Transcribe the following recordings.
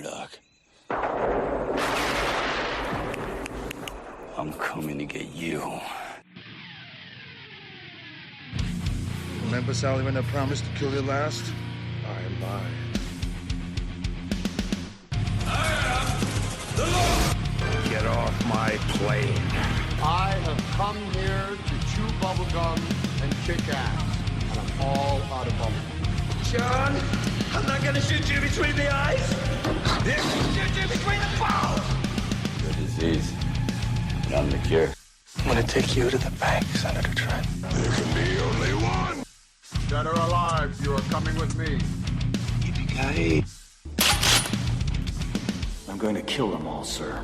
Doc. I'm coming to get you. Remember, Sally, when I promised to kill you last? I lied. Get off my plane. I have come here to chew bubblegum and kick ass, and I'm all out of bubblegum. John, I'm not gonna shoot you between the eyes. I'm gonna shoot you between the balls. The disease. And I'm the cure. I'm gonna take you to the bank, Senator Trent. There can be only one. Dead or alive, you are coming with me. Yippee-ki-yay. I'm going to kill them all, sir.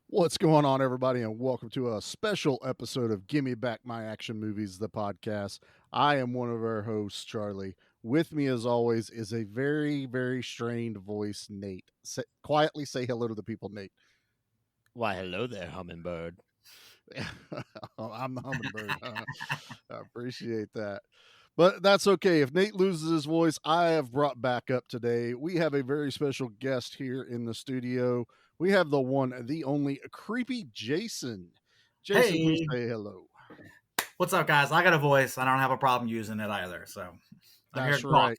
What's going on, everybody, and welcome to a special episode of Gimme Back My Action Movies, the podcast. I am one of our hosts, Charlie. With me, as always, is a very, very strained voice, Nate. Quietly say hello to the people, Nate. Why, hello there, hummingbird. I'm the hummingbird. I appreciate that. But that's okay. If Nate loses his voice, I have brought back up today. We have a very special guest here in the studio. We have the one, the only, creepy Jason. Jason, Hey. please say hello. What's up, guys? I got a voice. I don't have a problem using it either. So I'm here That's to right. talk.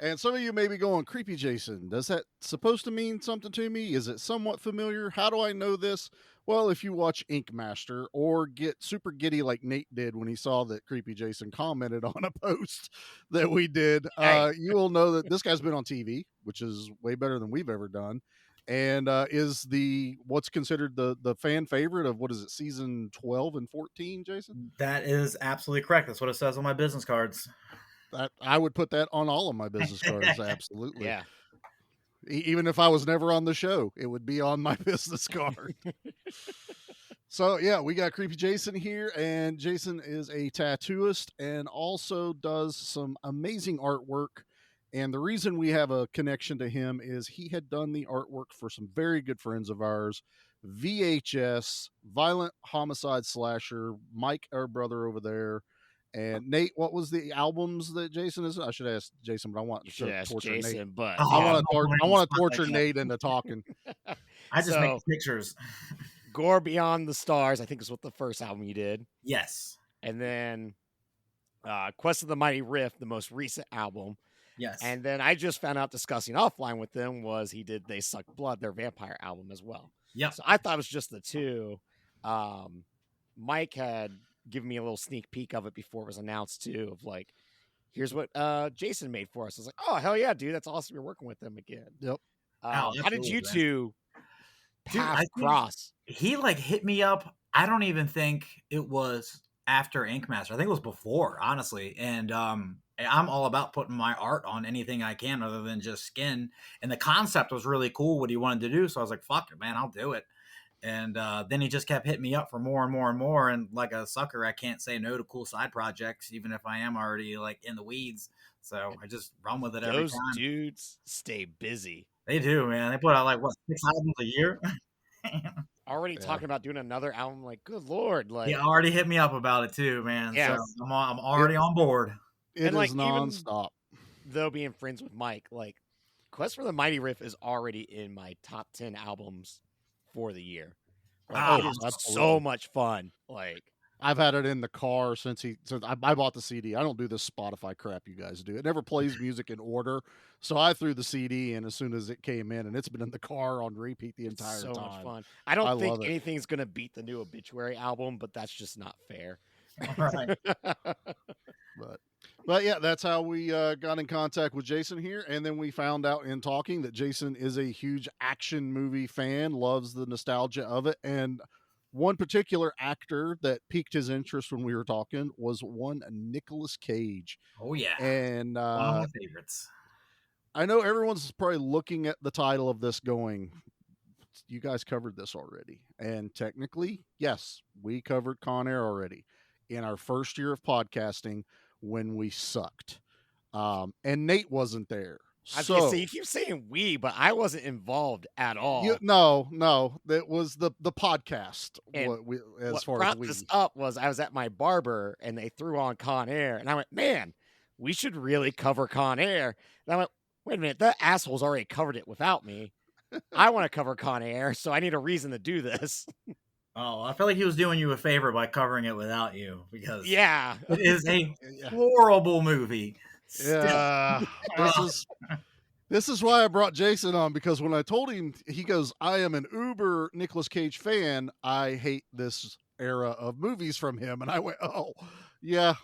And some of you may be going, creepy Jason, does that supposed to mean something to me? Is it somewhat familiar? How do I know this? Well, if you watch Ink Master or get super giddy like Nate did when he saw that creepy Jason commented on a post that we did, you will know that this guy's been on TV, which is way better than we've ever done, and is what's considered the fan favorite of, what is it, season 12 and 14, Jason? That is absolutely correct. That's what it says on my business cards. I would put that on all of my business cards, absolutely. Yeah. Even if I was never on the show, it would be on my business card. So, yeah, we got Creepy Jason here, and Jason is a tattooist and also does some amazing artwork. And the reason we have a connection to him is he had done the artwork for some very good friends of ours, VHS, Violent Homicide Slasher, Mike, our brother over there. And Nate, what was the albums that Jason is? I should ask Jason, but I want You should to ask torture Nate. Jason, but Oh, I want to torture Nate into talking. I just So- make pictures. Gore Beyond the Stars, I think is what the first album you did. Yes. And then Quest of the Mighty Rift, the most recent album. Yes. And then I just found out, discussing offline with them, was he did They Suck Blood, their vampire album as well. Yep. So I thought it was just the two. Mike had given me a little sneak peek of it before it was announced too, of like, here's what Jason made for us. I was like, oh, hell yeah, dude, that's awesome. You're working with them again. Yep. How did absolutely, you man. two Dude, I pass think- cross? He hit me up. I don't even think it was after Ink Master. I think it was before, honestly. And I'm all about putting my art on anything I can other than just skin. And the concept was really cool, what he wanted to do. So I was like, fuck it, man, I'll do it. And then he just kept hitting me up for more and more and more. And like a sucker, I can't say no to cool side projects, even if I am already like in the weeds. So I just run with it every Those time. dudes stay busy. They do, man. They put out like, what, 6 albums a year? Already Yeah. talking about doing another album. Like, good Lord. Like, He already hit me up about it too, man. Yeah. So I'm already on board. It And, like, is even- nonstop. though being friends with Mike, like, Quest for the Mighty Rift is already in my top 10 albums for the year. Like, Wow. it is Absolutely. so much fun. Like, I've had it in the car since I bought the CD. I don't do this Spotify crap you guys do. It never plays music in order. So I threw the CD in as soon as it came in, and it's been in the car on repeat the it's entire so time. much fun. I don't I think love it. anything's going to beat the new Obituary album, but that's just not fair. Right. But yeah, that's how we got in contact with Jason here. And then we found out in talking that Jason is a huge action movie fan, loves the nostalgia of it. And one particular actor that piqued his interest when we were talking was one Nicolas Cage. Oh, yeah. And One of my favorites. I know everyone's probably looking at the title of this going, you guys covered this already. And technically, yes, we covered Con Air already in our first year of podcasting when we sucked. And Nate wasn't there. I was gonna say, you keep saying we, but I wasn't involved at all. No, that was the podcast. And As what far brought as we, this up was I was at my barber and they threw on Con Air, and I went, man, we should really cover Con Air. And I went, wait a minute, that asshole's already covered it without me. I want to cover Con Air, so I need a reason to do this. Oh, I feel like he was doing you a favor by covering it without you, because Yeah. it is a horrible movie. Yeah, this is why I brought Jason on, because when I told him, he goes, I am an uber Nicolas Cage fan. I hate this era of movies from him. And I went, oh, yeah,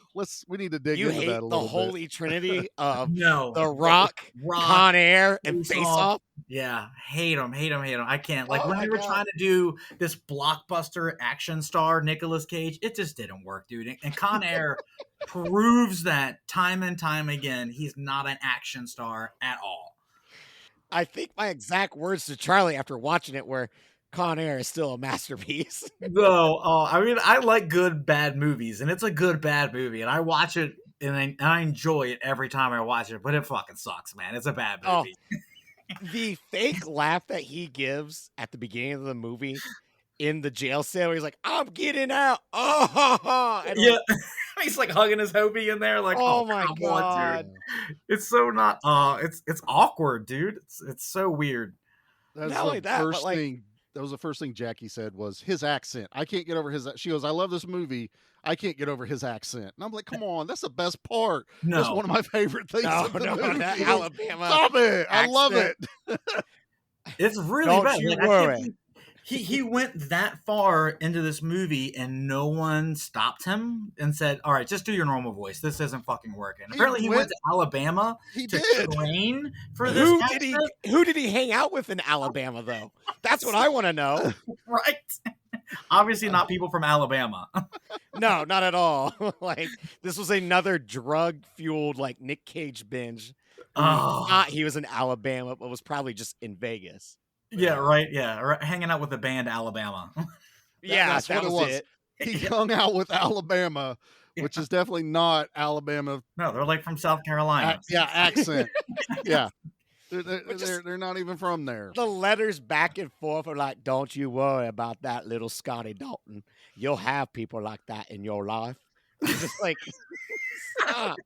we need to dig You into hate that a the little holy bit. trinity of No. The Rock, Con Air, and Face Face Off. Off. Yeah, hate him. I can't. Like, Oh when my they were God. trying to do this blockbuster action star Nicolas Cage, it just didn't work, dude. And Con Air proves that time and time again, he's not an action star at all. I think my exact words to Charlie after watching it were, Con Air is still a masterpiece. No, I mean, I like good, bad movies, and it's a good, bad movie, and I watch it, and I enjoy it every time I watch it, but it fucking sucks, man. It's a bad movie. The fake laugh that he gives at the beginning of the movie in the jail cell, where he's like, I'm getting out. Oh, ha, ha. And Yeah, he's like hugging his Hobie in there, like, oh my come on, God. dude. It's so not. It's awkward, dude. It's so weird. That's Not only the that, but, first like- thing. That was the first thing Jackie said, was his accent. I can't get over his. She goes, I love this movie. I can't get over his accent. And I'm like, come on, that's the best part. No. That's one of my favorite things. No, of the no, movie. that Alabama. Stop it! I love it. accent. It's really Don't bad. you Like, I can't worry. believe he went that far into this movie and no one stopped him and said, all right, just do your normal voice. This isn't fucking working. Apparently he went to Alabama He to did. train for this Who did he hang out with in Alabama, though? That's what I want to know. Right? Obviously not people from Alabama. No, not at all. Like, this was another drug-fueled, like, Nic Cage binge. He thought he was in Alabama, but was probably just in Vegas. Yeah, right. Yeah, right. Hanging out with the band Alabama. That's what that it was was. it. He hung out with Alabama, which is definitely not Alabama. No, they're like from South Carolina. Accent. Yeah. Which is- They're not even from there. The letters back and forth are like, don't you worry about that little Scotty Dalton. You'll have people like that in your life. It's just like, stop.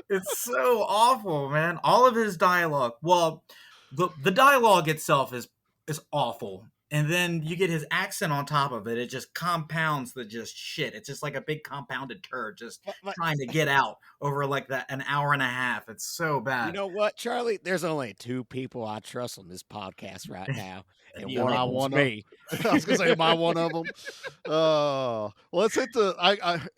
It's so awful, man. All of his dialogue. Well, the dialogue itself is awful. And then you get his accent on top of it. It just compounds the just shit. It's just like a big compounded turd just trying to get out over like an hour and a half. It's so bad. You know what, Charlie? There's only two people I trust on this podcast right now. And You one are of them's one of- me. I was gonna say, am I one of them? Well, let's hit the.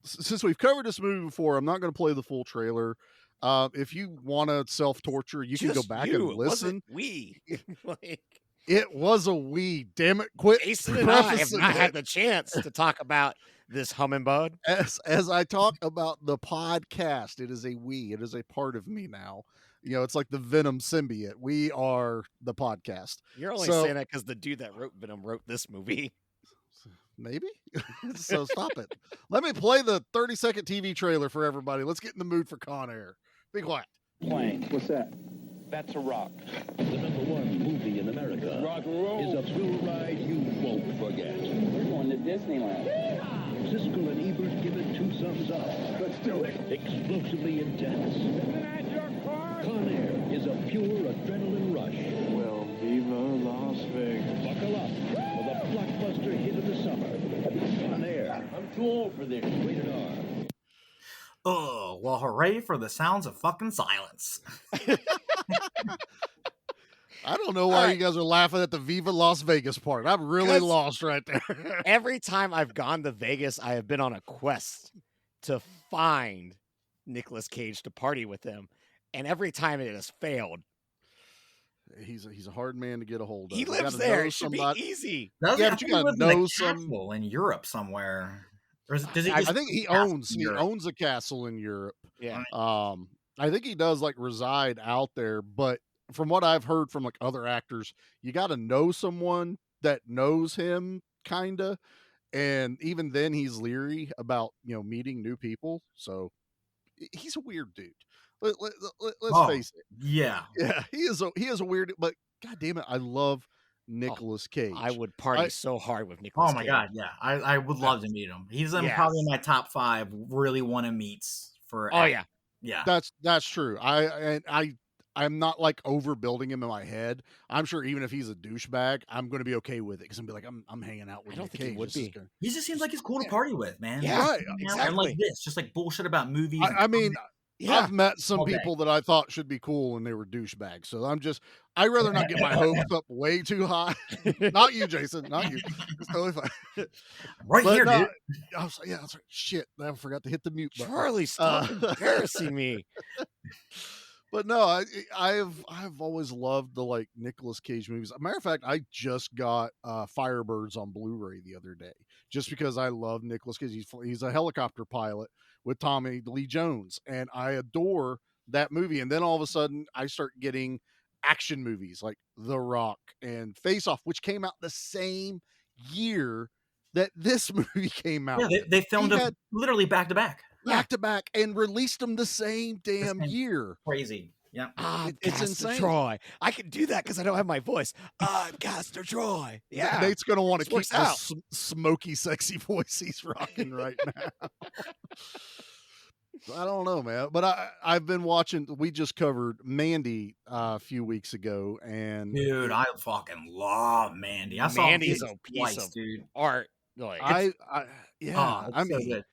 Since we've covered this movie before, I'm not going to play the full trailer. If you want to self torture, you can go Just back you. and It listen. wasn't we. Like, It was a we. Damn it! Quit. Jason and I have prefacing not had it. the chance to talk about this hummingbird. As I talk about the podcast, it is a we. It is a part of me now. You know, it's like the Venom symbiote. We are the podcast. You're only So- saying that because the dude that wrote Venom wrote this movie. Maybe. So stop it. Let me play the 30-second TV trailer for everybody. Let's get in the mood for Con Air. Be quiet. Plane. What's that? That's a rock. The #1 movie in America Rock and roll. is a thrill ride you won't forget. We're going to Disneyland. Siskel and Ebert give it 2 thumbs up. Let's do it. Explosively intense. Con Air is a pure adrenaline rush. Well, viva Las Vegas. Buckle up for the blockbuster hit of the summer. Con Air. I'm too old for this. Rated R. Oh, well, hooray for the sounds of fucking silence. I don't know why you guys are laughing at the Viva Las Vegas part. I'm really 'Cause- lost right there. Every time I've gone to Vegas, I have been on a quest to find Nicolas Cage to party with him. And every time it has failed. He's a hard man to get a hold of. He You lives gotta there. know It should somebody- be easy. Doesn't Yeah, I but you think he gotta lives in a know some- castle in Europe somewhere. Or does he I just I think he castle owns in he Europe? owns a castle in Europe. Yeah. I think he does like reside out there, but from what I've heard from like other actors, you got to know someone that knows him kinda, and even then he's leery about, meeting new people. So he's a weird dude. Let's Oh, face it. Yeah. Yeah, he is a weird, but god damn it, I love Nicolas Cage. I would party so hard with Nicolas Oh my Cage. god, yeah. I would love to meet him. He's in Yes. probably my top 5 really want to meets for. Oh yeah. Yeah. That's true. I'm not like overbuilding him in my head. I'm sure even if he's a douchebag, I'm going to be okay with it because I'm be like, I'm hanging out with I don't Nic think he Cage. would This is be. gonna- He just seems like he's cool to party with, man. Yeah, Right. exactly. And like this, just like bullshit about movies. I mean, Yeah. I've met some All day. people that I thought should be cool and they were douchebags. So I'd rather not get my hopes up way too high. Not you, Jason. Not you. It's totally fine. Right But here, no, dude. I was like, shit. I forgot to hit the mute button. Charlie, stop embarrassing me. But no, I've always loved the like Nicolas Cage movies. As a matter of fact, I just got Firebirds on Blu-ray the other day, just because I love Nicolas Cage. He's a helicopter pilot with Tommy Lee Jones, and I adore that movie. And then all of a sudden, I start getting action movies like The Rock and Face Off, which came out the same year that this movie came out. Yeah, they filmed He them had- literally back to back. back to back and released them the same damn year. Crazy. Yeah. I'm It's Castor insane. Troy. I can do that because I don't have my voice. I'm Castor Troy. Yeah. Nate's gonna want to This keep works the out. smoky, sexy voice he's rocking right now. I don't know, man, but I've been watching. We just covered Mandy a few weeks ago, and Dude, I fucking love Mandy. I saw Mandy's him a piece twice, of dude. art. Like, yeah, It's I so mean, good.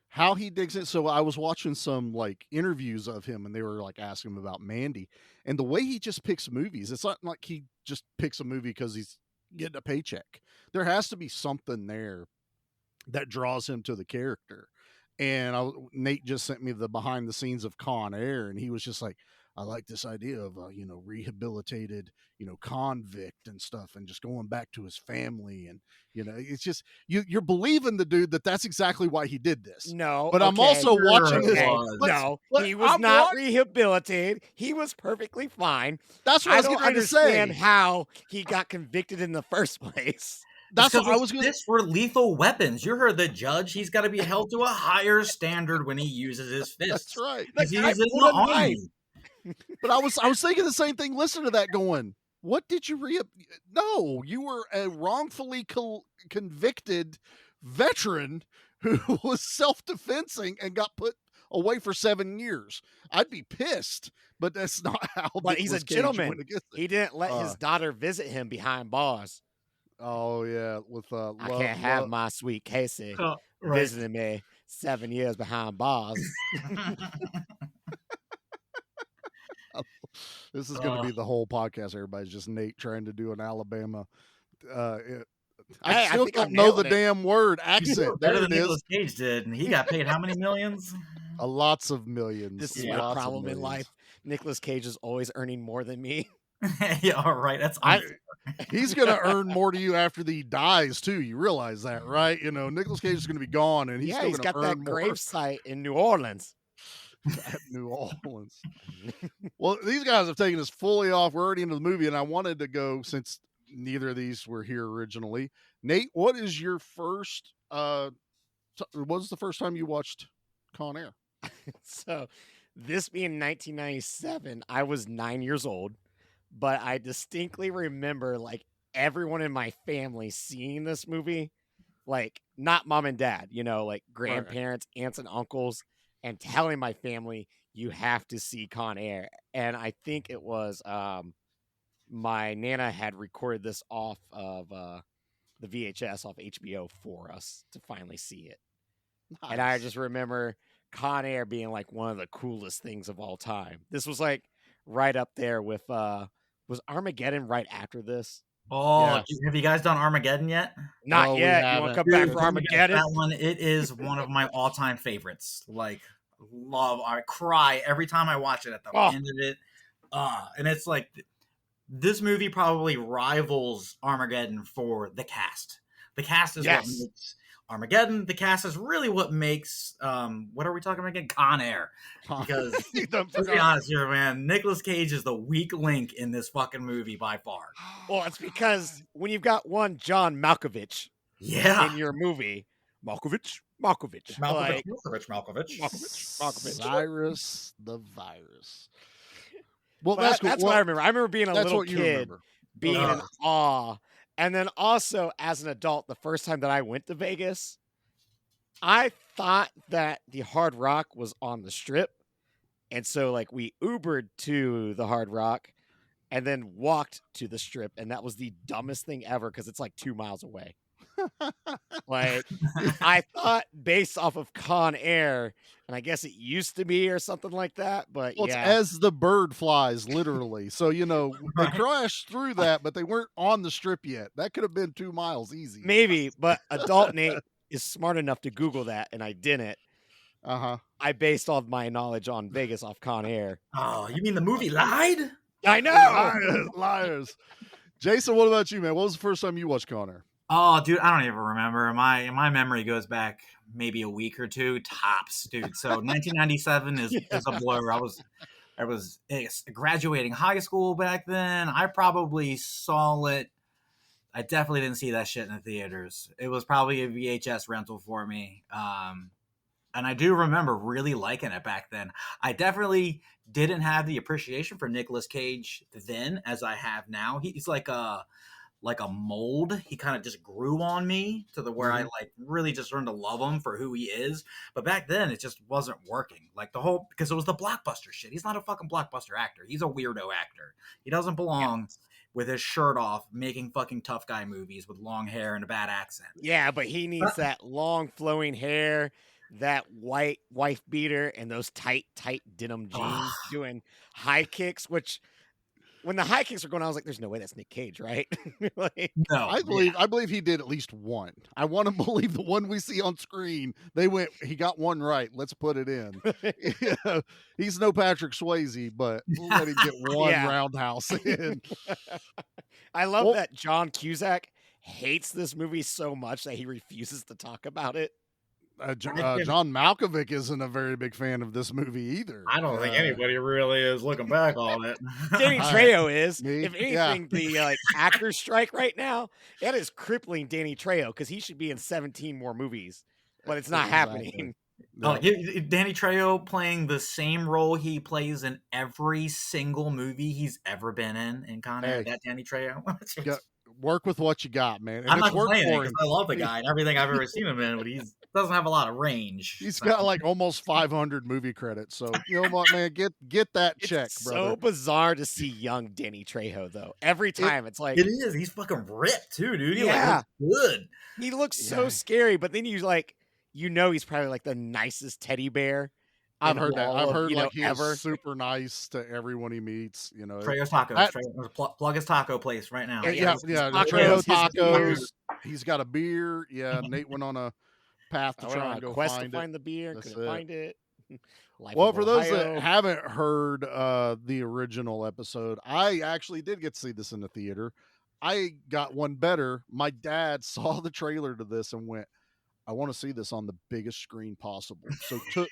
how he digs it. So I was watching some like interviews of him, and they were like asking him about Mandy and the way he just picks movies. It's not like he just picks a movie because he's getting a paycheck. There has to be something there that draws him to the character. And Nate just sent me the behind the scenes of Con Air, and he was just like, I like this idea of rehabilitated, convict and stuff, and just going back to his family, and it's just you're believing the dude that's exactly why he did this. no. But I'm okay, also watching this. okay, Let's- No, let- he was I'm not wa- rehabilitated. He was perfectly fine. That's what I was don't going to understand say. how he got convicted in the first place. That's Because what I was going to. this for lethal weapons. You heard the judge. He's got to be held to a higher standard when he uses his fists. That's right. Because The guy he's in pulled the a knife. army. But I was thinking the same thing. Listen to that, going, what did you No, you were a wrongfully convicted veteran who was self-defensing and got put away for 7 years. I'd be pissed, but that's not how. But he's a Nicolas Cage gentleman. went against it. He didn't let his daughter visit him behind bars. Oh yeah, with I can't have my sweet Casey Right. visiting me 7 years behind bars. This is going to be the whole podcast. Everybody's just Nate trying to do an Alabama. Hey, I I still think I don't know the nailed it. damn word He's accent. better There than it is. Nicolas Cage did, and he got paid how many millions? Lots of millions. This is lots my of problem in millions. life. Nicolas Cage is always earning more than me. Yeah, all right. That's He's going to earn more to you after he dies too. You realize that, right? Nicolas Cage is going to be gone, and he's Yeah, still he's going got to that earn more grave site in New Orleans. at New Orleans. Well, these guys have taken us fully off. We're already into the movie, and I wanted to go, since neither of these were here originally. Nate, what is your first? What was the first time you watched Con Air? So, this being 1997, I was 9 years old, but I distinctly remember like everyone in my family seeing this movie, like not mom and dad, like grandparents, aunts and uncles, and telling my family, you have to see Con Air. And I think it was my Nana had recorded this off of the VHS off HBO for us to finally see it. And I just remember Con Air being like one of the coolest things of all time. This was like right up there with was Armageddon right after this? Oh, Yes. have you guys done Armageddon yet? Not No, we yet. You want to haven't. come back Dude, for Armageddon? That one, it is one of my all-time favorites. Like, love. I cry every time I watch it at the end of it. And it's like, this movie probably rivals Armageddon for the cast. The cast is what makes Armageddon. The cast is really what makes, what are we talking about again? Con Air. Because, to be honest here, man, Nicolas Cage is the weak link in this fucking movie by far. Well, it's because when you've got one John Malkovich in your movie, Malkovich. Like, Malkovich. Cyrus the Virus. Well, but that's cool. that's Well, what I remember. I remember being a that's little what you kid remember. being in awe. And then also as an adult, the first time that I went to Vegas, I thought that the Hard Rock was on the Strip, and so like we Ubered to the Hard Rock, and then walked to the Strip, and that was the dumbest thing ever because it's like 2 miles away. Like, I thought based off of Con Air, and I guess it used to be or something like that, but Well, yeah. it's as the bird flies, literally. So, they Right. crashed through that, but they weren't on the Strip yet. That could have been 2 miles easy. Maybe, but adult Nate is smart enough to Google that, and I didn't. Uh-huh. I based all of my knowledge on Vegas off Con Air. Oh, you mean the movie lied? I know. Liars. Jason, what about you, man? What was the first time you watched Connor? Oh, dude, I don't even remember. My memory goes back maybe a week or two tops, dude. So 1997 is a blur. I was graduating high school back then. I probably saw it. I definitely didn't see that shit in the theaters. It was probably a VHS rental for me. And I do remember really liking it back then. I definitely didn't have the appreciation for Nicolas Cage then as I have now. He's like a mold. He kind of just grew on me to the where I like really just learned to love him for who he is. But back then it just wasn't working. Like because it was the blockbuster shit. He's not a fucking blockbuster actor. He's a weirdo actor. He doesn't belong with his shirt off making fucking tough guy movies with long hair and a bad accent. Yeah, but he needs that long flowing hair, that white wife beater, and those tight denim jeans doing high kicks, which when the high kicks were going on, I was like, there's no way that's Nic Cage, right? Like, No. I believe he did at least one. I want to believe the one we see on screen. He got one right. Let's put it in. Yeah, he's no Patrick Swayze, but we'll let him get one roundhouse in. I love that John Cusack hates this movie so much that he refuses to talk about it. John Malkovich isn't a very big fan of this movie either. I don't think anybody really is looking back on it. Danny Trejo is. Me? If anything, the actor strike right now, that is crippling Danny Trejo because he should be in 17 more movies, but it's not happening. No. Danny Trejo playing the same role he plays in every single movie he's ever been in Con Air. That Danny Trejo. Work with what you got, man. I'm not complaining because I love the guy and everything I've ever seen him in, but he doesn't have a lot of range. He's got like almost 500 movie credits. So you know what, man, get that check, it's brother. So bizarre to see young Danny Trejo though. Every time it's like it is. He's fucking ripped too, dude. He looks good. He looks so scary, but then he's probably like the nicest teddy bear. I've heard that. I've heard he's super nice to everyone he meets. Trejo's Tacos. Plug his taco place right now. Yeah. Trejo Tacos. He's got a beer. Yeah, Nate went on a path to try and go find the beer. Couldn't find it. Well, for those that haven't heard the original episode, I actually did get to see this in the theater. I got one better. My dad saw the trailer to this and went, I want to see this on the biggest screen possible. So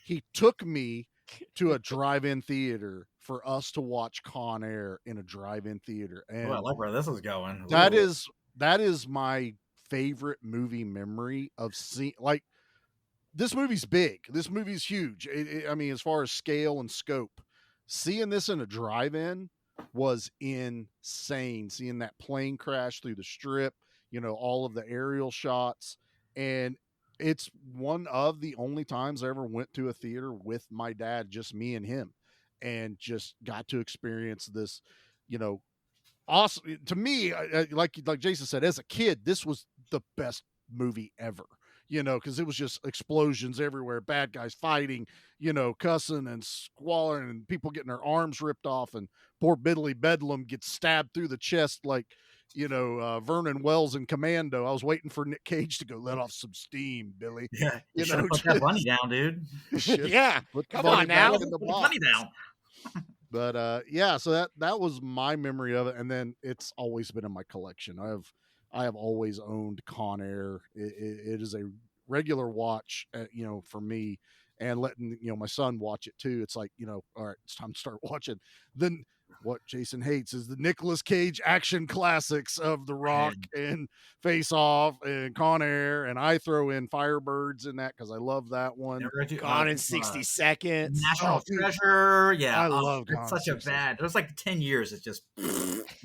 he took me to a drive-in theater for us to watch Con Air in a drive-in theater. And I like where this is going. That is my favorite movie memory of seeing. Like, this movie's big. This movie's huge. I mean, as far as scale and scope, seeing this in a drive-in was insane. Seeing that plane crash through the Strip, all of the aerial shots. And it's one of the only times I ever went to a theater with my dad, just me and him, and just got to experience this, awesome. To me, like Jason said, as a kid, this was the best movie ever, because it was just explosions everywhere, bad guys fighting, cussing and squalling and people getting their arms ripped off, and poor Biddly Bedlam gets stabbed through the chest like, Vernon Wells in Commando. I was waiting for Nic Cage to go let off some steam, Billy. Yeah, put that bunny down, dude. Yeah, come on now, put the bunny down. But so that was my memory of it, and then it's always been in my collection. I have always owned Con Air. It is a regular watch, for me, and letting my son watch it too. It's like, all right, it's time to start watching. Then what Jason hates is the Nicolas Cage action classics of The Rock and Face Off and Con Air, and I throw in Firebirds in that because I love that one. Gone in 60 Seconds. National Treasure. Yeah, I love it's such a bad. It was like 10 years. It's just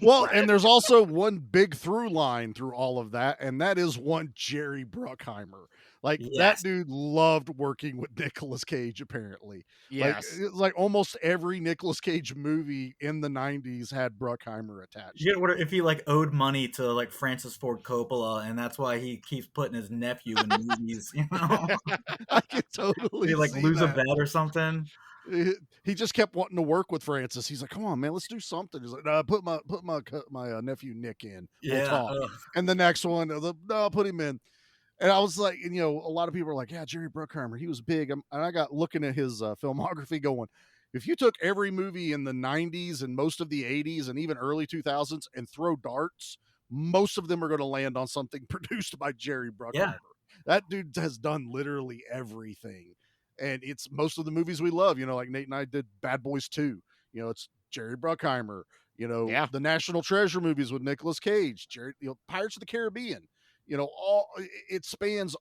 well, and there's also one big through line through all of that, and that is one Jerry Bruckheimer. Like that Yes. dude loved working with Nicolas Cage, apparently. Like Yes. it's like almost every Nicolas Cage movie in the 90s had Bruckheimer attached. You wonder if he like owed money to like Francis Ford Coppola, and that's why he keeps putting his nephew in movies. You know, I can did totally he like see lose a that. bet or something? He just kept wanting to work with Francis. He's like, "Come on, man, let's do something." He's like, "No, put my nephew Nick in. We'll Yeah. talk." And the next one, no, put him in. And I was like, and, you know, a lot of people are like, "Yeah, Jerry Bruckheimer, he was big." And I got looking at his filmography, going, if you took every movie in the 90s and most of the 80s and even early 2000s and throw darts, most of them are going to land on something produced by Jerry Bruckheimer. Yeah. That dude has done literally everything. And it's most of the movies we love, you know, like Nate and I did Bad Boys 2. You know, it's Jerry Bruckheimer. You know, Yeah. the National Treasure movies with Nicolas Cage, Pirates of the Caribbean. You know, it spans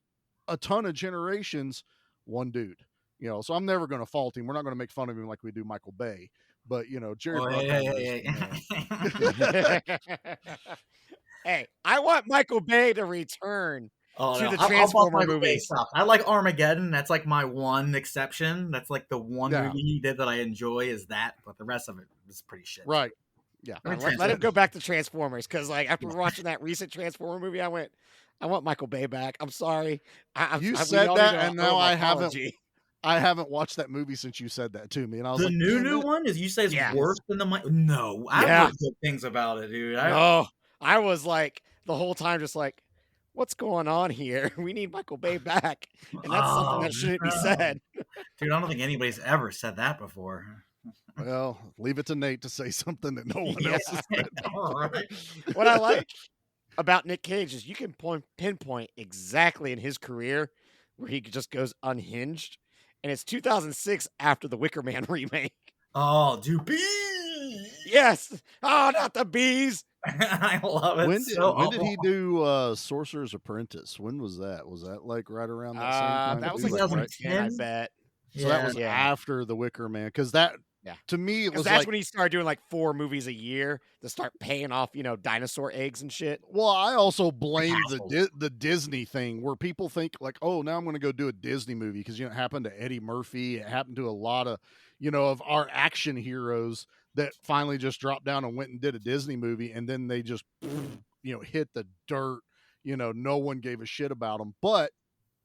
a ton of generations, one dude. You know, so I'm never going to fault him. We're not going to make fun of him like we do Michael Bay. But, you know, Jerry Bruckheimer Hey, I want Michael Bay to return Oh, to no. the I'll bust Transformer Michael Bay movies. stuff. I like Armageddon. That's like my one exception. That's like the one Yeah. movie he did that I enjoy is that, but the rest of it is pretty shit. Right. Yeah. I mean, Let him go back to Transformers, because like after watching that recent Transformer movie, I want Michael Bay back. I'm sorry. You we said all that, need to and owe now him I an haven't. apology. I haven't watched that movie since you said that to me, and I was The like, new "Damn it." one is you say it's Yes. worse than the no. I've Yeah. heard good things about it, dude. No, I was like the whole time just like, what's going on here? We need Michael Bay back, and that's something that shouldn't be said. Dude, I don't think anybody's ever said that before. Well, leave it to Nate to say something that no one Yeah. else has said. All right. What I like about Nick Cage is you can pinpoint exactly in his career where he just goes unhinged, and it's 2006 after the Wicker Man remake. Oh, dude, bees! Yes. Oh, not the bees. I love it. When did he do Sorcerer's Apprentice? When was that? Was that like right around that same time? That was too? like Like, 2010, I bet. So that was Yeah. after the Wicker Man, because that to me it was that's like, when he started doing like 4 movies a year to start paying off, dinosaur eggs and shit. well, I also blame the Disney thing where people think like, oh, now I'm going to go do a Disney movie because it happened to Eddie Murphy, it happened to a lot of of our action heroes that finally just dropped down and went and did a Disney movie, and then they just hit the dirt. No one gave a shit about them, but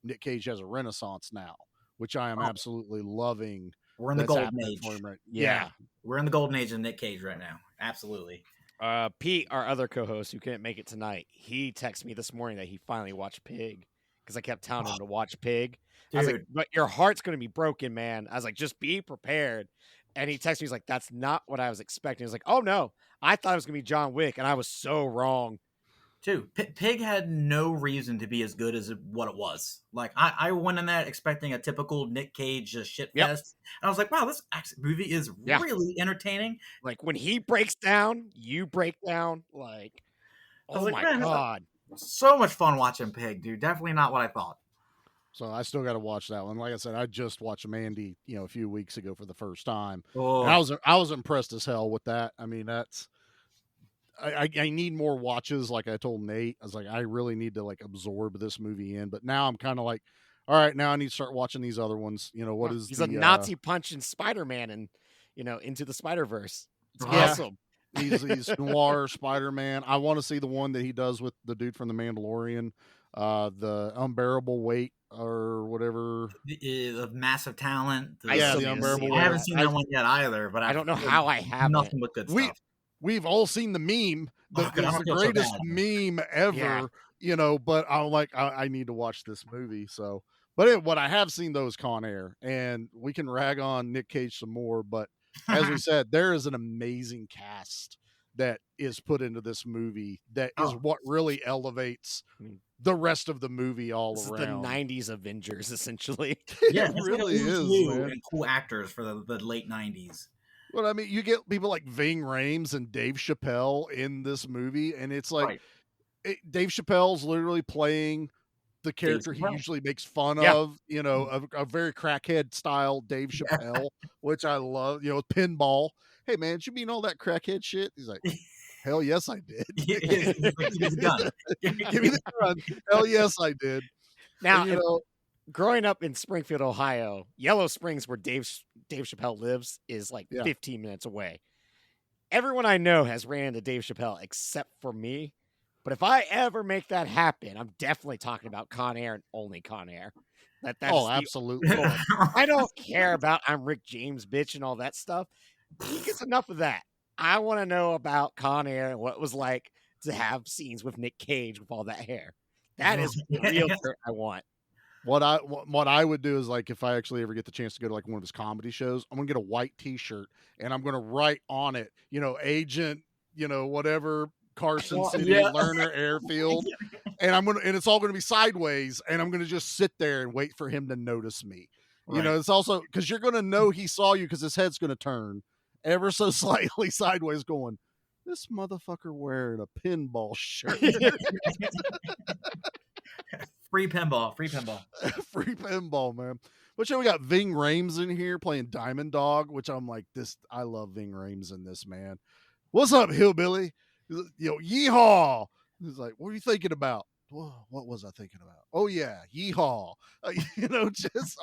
Nick Cage has a renaissance now, which I am absolutely loving. We're in the that's golden happening age. for him right. Yeah. We're in the golden age of Nick Cage right now. Absolutely. Pete, our other co-host who couldn't make it tonight, he texted me this morning that he finally watched Pig because I kept telling him to watch Pig. I was like, Dude. but your heart's going to be broken, man. I was like, just be prepared. And he texted me, he's like, that's not what I was expecting. He was like, oh no, I thought it was going to be John Wick, and I was so wrong. Dude, Pig had no reason to be as good as what it was. Like, I went in that expecting a typical Nick Cage shit fest. Yep. And I was like, wow, this movie is really entertaining. Like, when he breaks down, you break down. Like, I was oh like, my man, God. So much fun watching Pig, dude. Definitely not what I thought. So I still got to watch that one. Like I said, I just watched Mandy, a few weeks ago for the first time. Oh. And I was impressed as hell with that. I mean, I need more watches. Like I told Nate, I was like, I really need to like absorb this movie in. But now I'm kind of like, all right, now I need to start watching these other ones. He's a Nazi punching Spider-Man and Into the Spider-Verse. It's Yeah. awesome. He's noir Spider-Man. I want to see the one that he does with the dude from the Mandalorian, the Unbearable Weight or whatever. Of massive talent. I still the need to Unbearable see I Weight. haven't seen that one yet either, but I don't know how I haven't. nothing but good stuff. We've all seen the meme. Oh, God, I That's don't the feel so greatest bad. meme ever. But I'm like, I need to watch this movie. So, but what I have seen though is Con Air, and we can rag on Nick Cage some more. But as we said, there is an amazing cast that is put into this movie that is what really elevates the rest of the movie all This around. is the 90s Avengers, essentially. Yeah, It really is, man. And cool actors for the late 90s. Well, I mean, you get people like Ving Rhames and Dave Chappelle in this movie, and it's like Dave Chappelle's literally playing the character he usually makes fun of, a very crackhead style Dave Chappelle, which I love, pinball. Hey man, did you mean all that crackhead shit? He's like, hell yes, I did. Give me the gun. Give me the gun. Hell yes, I did. Now, you know, growing up in Springfield, Ohio, Yellow Springs, where Dave Chappelle lives, is like Yeah. 15 minutes away. Everyone I know has ran into Dave Chappelle except for me. But if I ever make that happen, I'm definitely talking about Con Air and only Con Air. That's oh, the absolutely. goal. I don't care about I'm Rick James, bitch, and all that stuff. He gets enough of that. I want to know about Con Air and what it was like to have scenes with Nic Cage with all that hair. That is the real dirt I want. What I would do is, like, if I actually ever get the chance to go to like one of his comedy shows, I'm gonna get a white T-shirt and I'm gonna write on it, Agent, whatever Carson City, Yeah. Lerner Airfield, and it's all gonna be sideways, and I'm gonna just sit there and wait for him to notice me. Right. It's also because you're gonna know he saw you because his head's gonna turn ever so slightly sideways, going, "This motherfucker wearing a pinball shirt." Free pinball. Free pinball, man. But we got Ving Rhames in here playing Diamond Dog, which I'm like, I love Ving Rhames in this, man. What's up, hillbilly? Yeehaw. He's like, what are you thinking about? Whoa, what was I thinking about? Oh yeah, yeehaw. Just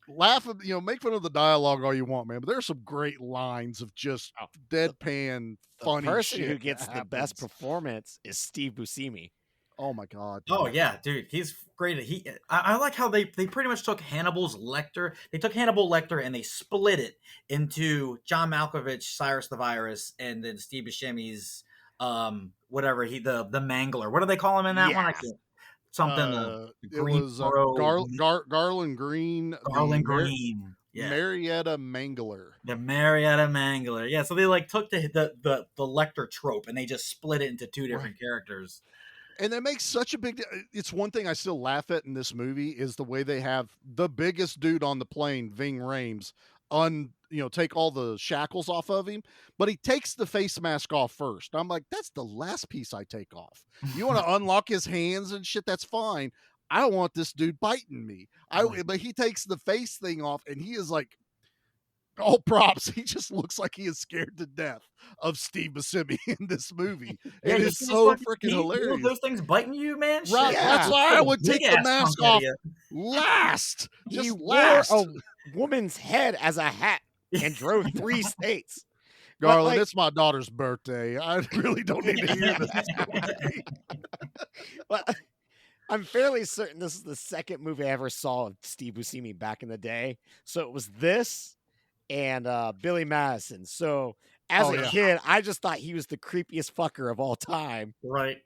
laugh at, make fun of the dialogue all you want, man. But there's some great lines of just deadpan, funny The person shit who gets that the best happens. performance is Steve Buscemi. Oh my god. Oh yeah, dude, he's great. I like how they pretty much took Hannibal's Lecter. They took Hannibal Lecter and they split it into John Malkovich, Cyrus the Virus, and then Steve Buscemi's whatever the Mangler. What do they call him in that one? I can't. Something it was Garland Green. Garland Green. Yeah. Marietta Mangler. The Marietta Mangler. Yeah, so they like took the Lecter trope and they just split it into two different characters. And that makes such a big it's one thing I still laugh at in this movie is the way they have the biggest dude on the plane, Ving Rhames, take all the shackles off of him, but he takes the face mask off first. I'm like, that's the last piece I take off. You want to unlock his hands and shit, that's fine. I don't want this dude biting me. But he takes the face thing off and he is like, all props. He just looks like he is scared to death of Steve Buscemi in this movie. Yeah, it is so freaking hilarious. Those things biting you, man. Right, Yeah. that's why I would take the mask off last. He Just wore last. a woman's head as a hat and drove 3 states. Garland, it's my daughter's birthday. I really don't need to hear this. Well, I'm fairly certain this is the second movie I ever saw of Steve Buscemi back in the day. So it was this and Billy Madison. So as a kid, I just thought he was the creepiest fucker of all time. Right.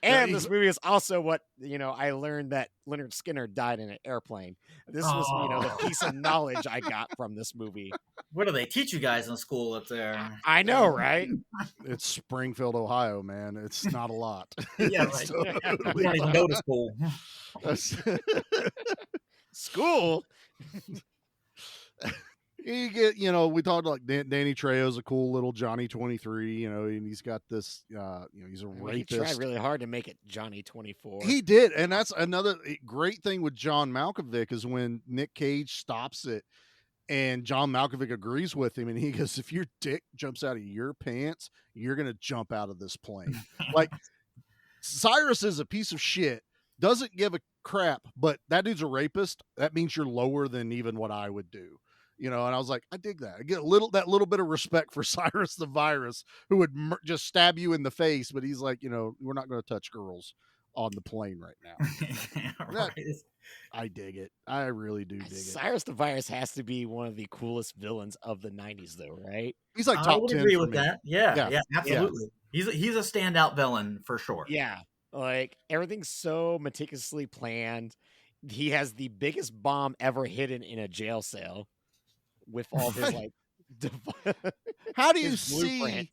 And this movie is also what, I learned that Leonard Skinner died in an airplane. This was, the piece of knowledge I got from this movie. What do they teach you guys in school up there? I know, right? It's Springfield, Ohio, man. It's not a lot. Yeah, It's right. totally You don't even not. go to school. School? You get, we talked like Danny Trejo's a cool little Johnny 23, and he's got this, he's a rapist. He tried really hard to make it Johnny 24. He did, and that's another great thing with John Malkovich is when Nic Cage stops it, and John Malkovich agrees with him, and he goes, "If your dick jumps out of your pants, you're gonna jump out of this plane." Like Cyrus is a piece of shit, doesn't give a crap, but that dude's a rapist. That means you're lower than even what I would do. And I was like, I dig that. I get that little bit of respect for Cyrus the Virus, who would just stab you in the face, but he's like, we're not going to touch girls on the plane right now. Right. I dig it. I really do dig it. Cyrus the Virus has to be one of the coolest villains of the 90s, though, right? He's like I top would 10 agree for with me. that. Yeah, absolutely. He's a standout villain for sure. Yeah, like everything's so meticulously planned. He has the biggest bomb ever hidden in a jail cell. With all his how do you his see blueprint.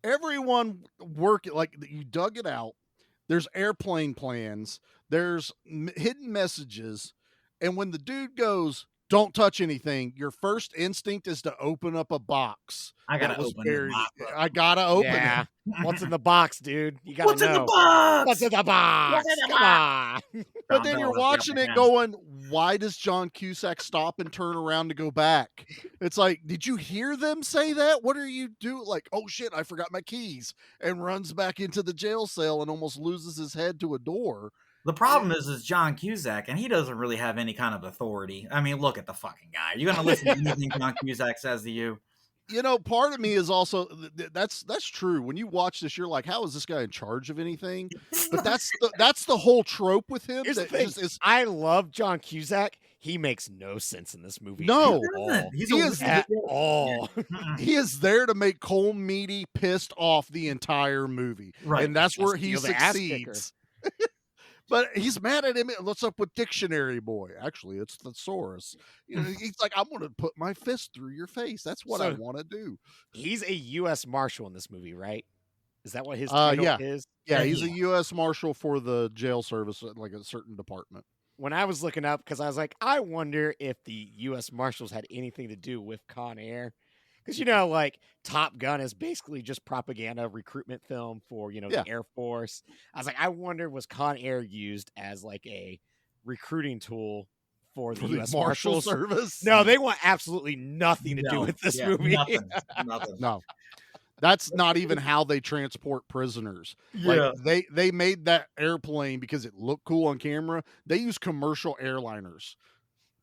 everyone working? Like you dug it out. There's airplane plans. There's hidden messages, and when the dude goes, "Don't touch anything," your first instinct is to open up a box. I gotta open it. I gotta open Yeah. it. What's in the box, dude? You gotta What's know. in the box? What's in the box? What's in the Come on. But then you're watching it going, why does John Cusack stop and turn around to go back? It's like, did you hear them say that? What are you doing? Like, oh shit, I forgot my keys, and runs back into the jail cell and almost loses his head to a door. The problem is John Cusack, and he doesn't really have any kind of authority. I mean, look at the fucking guy. You're gonna listen to anything John Cusack says to you? You know, part of me is also that's true. When you watch this, you're like, how is this guy in charge of anything? But that's the whole trope with him. Here's the that thing. just is I love John Cusack. He makes no sense in this movie. No. at all. He's He a is- At all. he is there to make Cole Meady pissed off the entire movie, Right. and that's where he Steal the ass kicker. succeeds. But he's mad at him. What's up with Dictionary Boy? Actually, it's Thesaurus. You know, he's like, I'm going to put my fist through your face. That's what I So- want to do. He's a U.S. Marshal in this movie, right? Is that what his title yeah. is? Yeah, he's a U.S. Marshal for the jail service at like a certain department. When I was looking up, because I was like, I wonder if the U.S. Marshals had anything to do with Con Air. Because, you know, like Top Gun is basically just propaganda recruitment film for, you know, Yeah. the Air Force. I was like, I wonder, was Con Air used as like a recruiting tool for the For the U.S. Marshal Marshals? Service. No, they want absolutely nothing to do No, with this yeah, movie. Nothing. No, that's not even how they transport prisoners. Like they made that airplane because it looked cool on camera. They use commercial airliners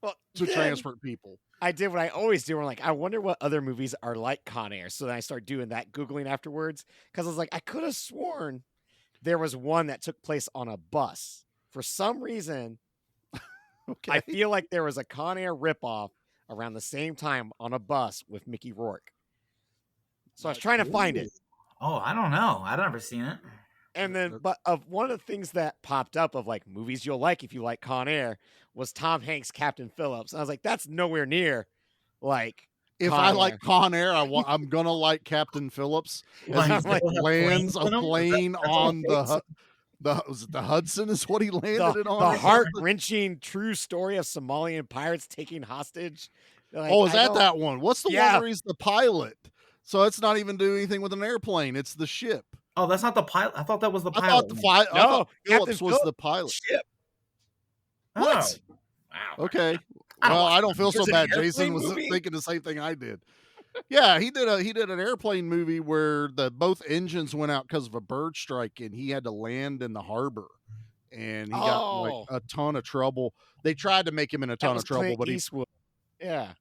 Well, to then transport people. I did what I always do. I'm like, I wonder what other movies are like Con Air. So then I start doing that, Googling afterwards. Because I was like, I could have sworn there was one that took place on a bus. For some reason, Okay. I feel like there was a Con Air ripoff around the same time on a bus with Mickey Rourke. So I was trying to find it. Oh, I don't know. I've never seen it. And then, but of one of the things that popped up of like movies you'll like if you like Con Air was Tom Hanks' Captain Phillips. And I was like, that's nowhere near like If Con I Air. like Con Air, I'm gonna like Captain Phillips as Like, he like, lands a planes in 'em? plane That's on what was it the Hudson is what he landed it on. the or something? heart-wrenching true story of Somalian pirates taking hostage. Like, Oh, is I that don't- that one? What's the Yeah. one where he's the pilot? So it's not even doing anything with an airplane. It's the ship. Oh, that's not the pilot. I thought that was the I pilot. thought one. I thought Captain Phillips was the pilot. ship. What? Wow. Okay. I don't Well, watch I don't feel so There's an bad. airplane Jason was movie? thinking the same thing I did. Yeah, he did an airplane movie where both engines went out because of a bird strike, and he had to land in the harbor, and he got like Oh. a ton of trouble. They tried to make him in a That ton was of trouble, Clint but Eastwood. Yeah.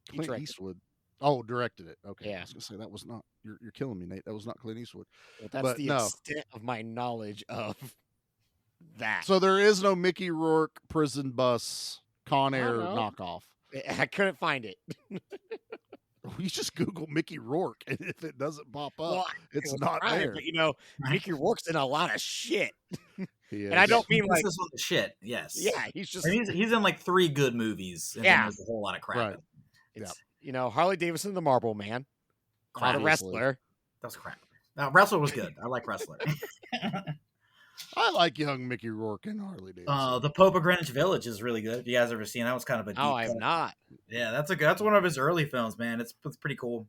He Clint directed it. Eastwood. Oh, directed it. Okay, Yeah. I was gonna say that was not. You're killing me, Nate. That was not Clint Eastwood. Well, that's But the no. extent of my knowledge of that. So there is no Mickey Rourke prison bus Con Air know. knockoff. I couldn't find it. You just Google Mickey Rourke, and if it doesn't pop up, Well, it's was not trying, there. But, you know, Mickey Rourke's in a lot of shit. He And I is. don't mean like, This is the shit. Yes. yeah, he's just, And he's in like 3 good movies. And Yeah. then there's a whole lot of crap. Right. it's, you know, Harley Davidson, the Marble Man, Crap. the Obviously. wrestler. That was crap. Wrestler was good. I like Wrestler. I like young Mickey Rourke and Harley Davidson. The Pope of Greenwich Village is really good. If you guys ever seen that, was kind of a deep Oh, I have cut. not. Yeah, that's one of his early films, man. It's pretty cool.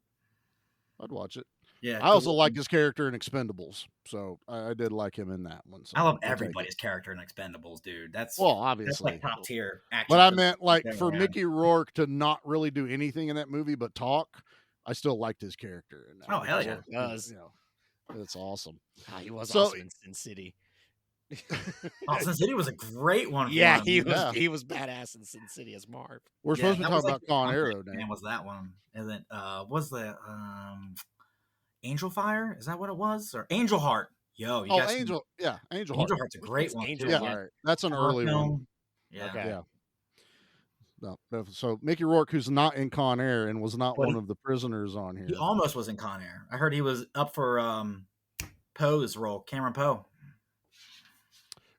I'd watch it. Yeah, I also cool. like his character in Expendables, so I did like him in that one. So I love I'll take it. everybody's character in Expendables, dude. That's Well, that's obviously, like top tier action. but I films meant like they've for ever had. Mickey Rourke to not really do anything in that movie but talk. I still liked his character. In that Oh, hell because, yeah. Does. you know, it's awesome. Ah, he was So- awesome in Sin City. Austin City was a great one. For Yeah, him. he was badass in Sin City as Marv. We're Yeah, supposed to be that was talking like about Con the Air, Hunger though, Dan. Man was that one, and then was the Angel Fire? Is that what it was? Or Angel Heart? Yo, you Oh, guys seen- Angel, yeah, Angel Heart. Angel Heart's a great It's one. Angel too. Yeah. Heart. That's an Horror early one. film. Yeah. Okay. Yeah. No, so Mickey Rourke, who's not in Con Air and was not But one he- of the prisoners on here. He almost was in Con Air. I heard he was up for Poe's role, Cameron Poe.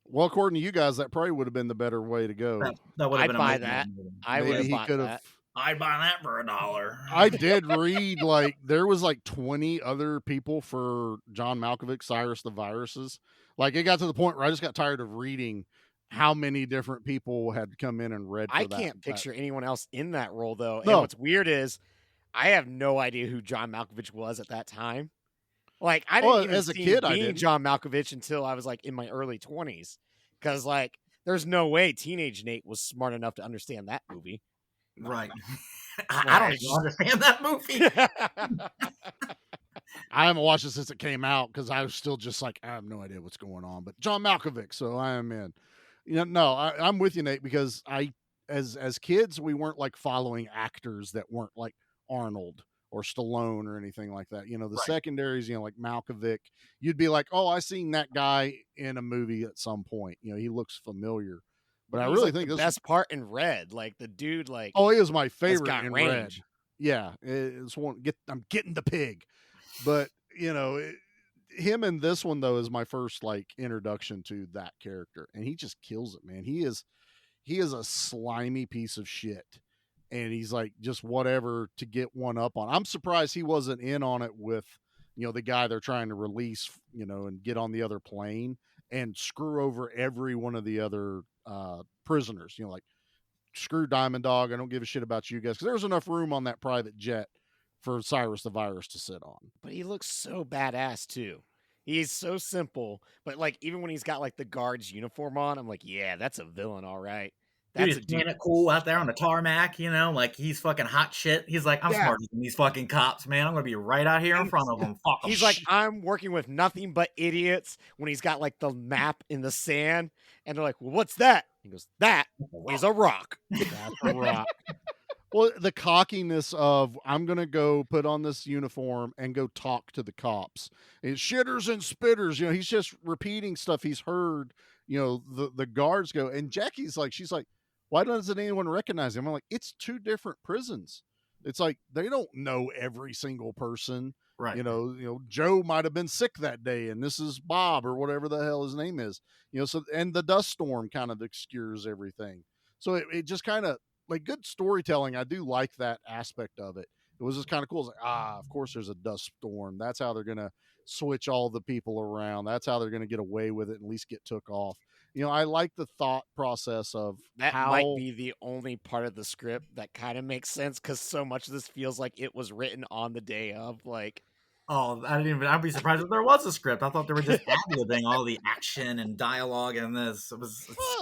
Well, according to you guys, that probably would have been the better way to go. That would have I'd been buy amazing. that. I Maybe would have he bought could that. have. I'd buy that for $1. I did read like there was like 20 other people for John Malkovich, Cyrus the Viruses. Like it got to the point where I just got tired of reading how many different people had come in and read. For I that. can't picture anyone else in that role though. No. And what's weird is I have no idea who John Malkovich was at that time. Like I didn't Well, even as a see kid, him I being didn't. John Malkovich until I was like in my early 20s. Because like there's no way teenage Nate was smart enough to understand that movie. Right. I don't even understand that movie. I haven't watched it since it came out because I was still just like I have no idea what's going on. But John Malkovich, so I am in. No, I'm with you, Nate, because as kids, we weren't like following actors that weren't like Arnold or Stallone or anything like that. The Right. secondaries, like Malkovich, you'd be like, oh, I seen that guy in a movie at some point. He looks familiar. But I He's really like think the this. best part in Red. Like the dude, like Oh, he is my has favorite got in range. Red. Yeah, it's one. I'm getting the pig, but him in this one though is my first like introduction to that character, and he just kills it, man. He is a slimy piece of shit, and he's like just whatever to get one up on. I'm surprised he wasn't in on it with the guy they're trying to release, and get on the other plane and screw over every one of the other prisoners. Like, screw Diamond Dog. I don't give a shit about you guys, because there's enough room on that private jet for Cyrus the Virus to sit on. But he looks so badass too. He's so simple, but like even when he's got like the guard's uniform on, I'm like, yeah, that's a villain, all right. Dude, That's he's playing it cool out there on the tarmac, like he's fucking hot shit. He's like, I'm smarter than these fucking cops, man. I'm gonna be right out here in front of them. Fuck 'em. He's like, I'm working with nothing but idiots. When he's got like the map in the sand, and they're like, well, what's that? He goes, that is a rock. That's a rock. Well, the cockiness of, I'm going to go put on this uniform and go talk to the cops. It's shitters and spitters. He's just repeating stuff he's heard, the guards go. And Jackie's like, she's like, why doesn't anyone recognize him? I'm like, it's two different prisons. It's like, they don't know every single person. Right. Joe might have been sick that day, and this is Bob or whatever the hell his name is. So, and the dust storm kind of obscures everything. So it just kind of, like, good storytelling. I do like that aspect of it. It was just kind of cool. It's like, of course there's a dust storm. That's how they're going to switch all the people around. That's how they're going to get away with it and at least get took off. I like the thought process of that how might be the only part of the script that kind of makes sense, because so much of this feels like it was written on the day of, like. Oh, I'd be surprised if there was a script. I thought they were just ad-libbing all the action and dialogue in this.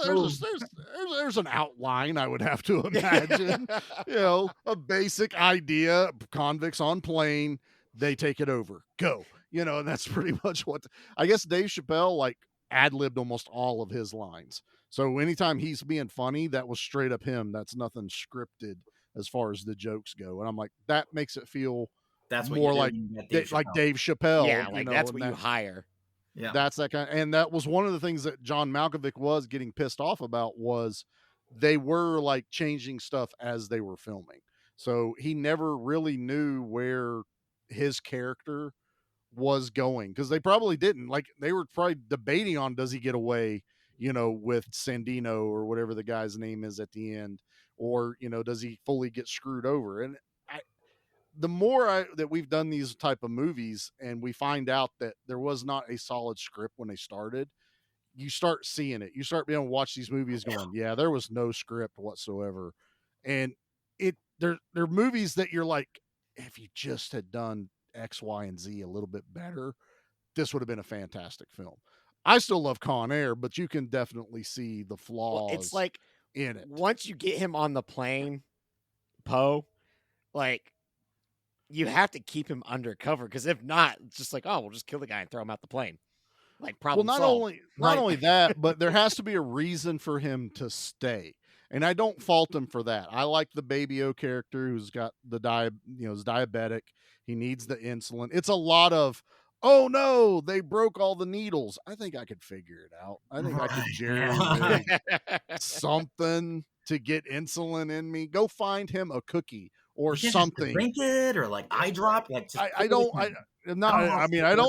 There's an outline, I would have to imagine. A basic idea, convicts on plane, they take it over, go. And that's pretty much what I guess Dave Chappelle like ad-libbed almost all of his lines. So anytime he's being funny, that was straight up him. That's nothing scripted as far as the jokes go. And I'm like, that makes it feel that's more like Dave Chappelle. Yeah, like that's what you hire. Yeah, that's that kind. And that was one of the things that John Malkovich was getting pissed off about, was they were like changing stuff as they were filming. So he never really knew where his character was going, because they probably didn't. Like, they were probably debating on, does he get away, with Sandino or whatever the guy's name is at the end, or does he fully get screwed over? And the more that we've done these type of movies, and we find out that there was not a solid script when they started, you start seeing it. You start being able to watch these movies going, yeah, there was no script whatsoever. And they're movies that you're like, if you just had done X, Y, and Z a little bit better, this would have been a fantastic film. I still love Con Air, but you can definitely see the flaws. Well, it's like in it. Once you get him on the plane, Poe, like, you have to keep him undercover, because if not, it's just like, oh, we'll just kill the guy and throw him out the plane. Like, problem solved. Not only that, but there has to be a reason for him to stay. And I don't fault him for that. I like the Baby O character who's got the is diabetic. He needs the insulin. It's a lot of, oh no, they broke all the needles. I think I could figure it out. I think I could jerry something to get insulin in me. Go find him a cookie or something. Drink it, or like eye drop. Like, I don't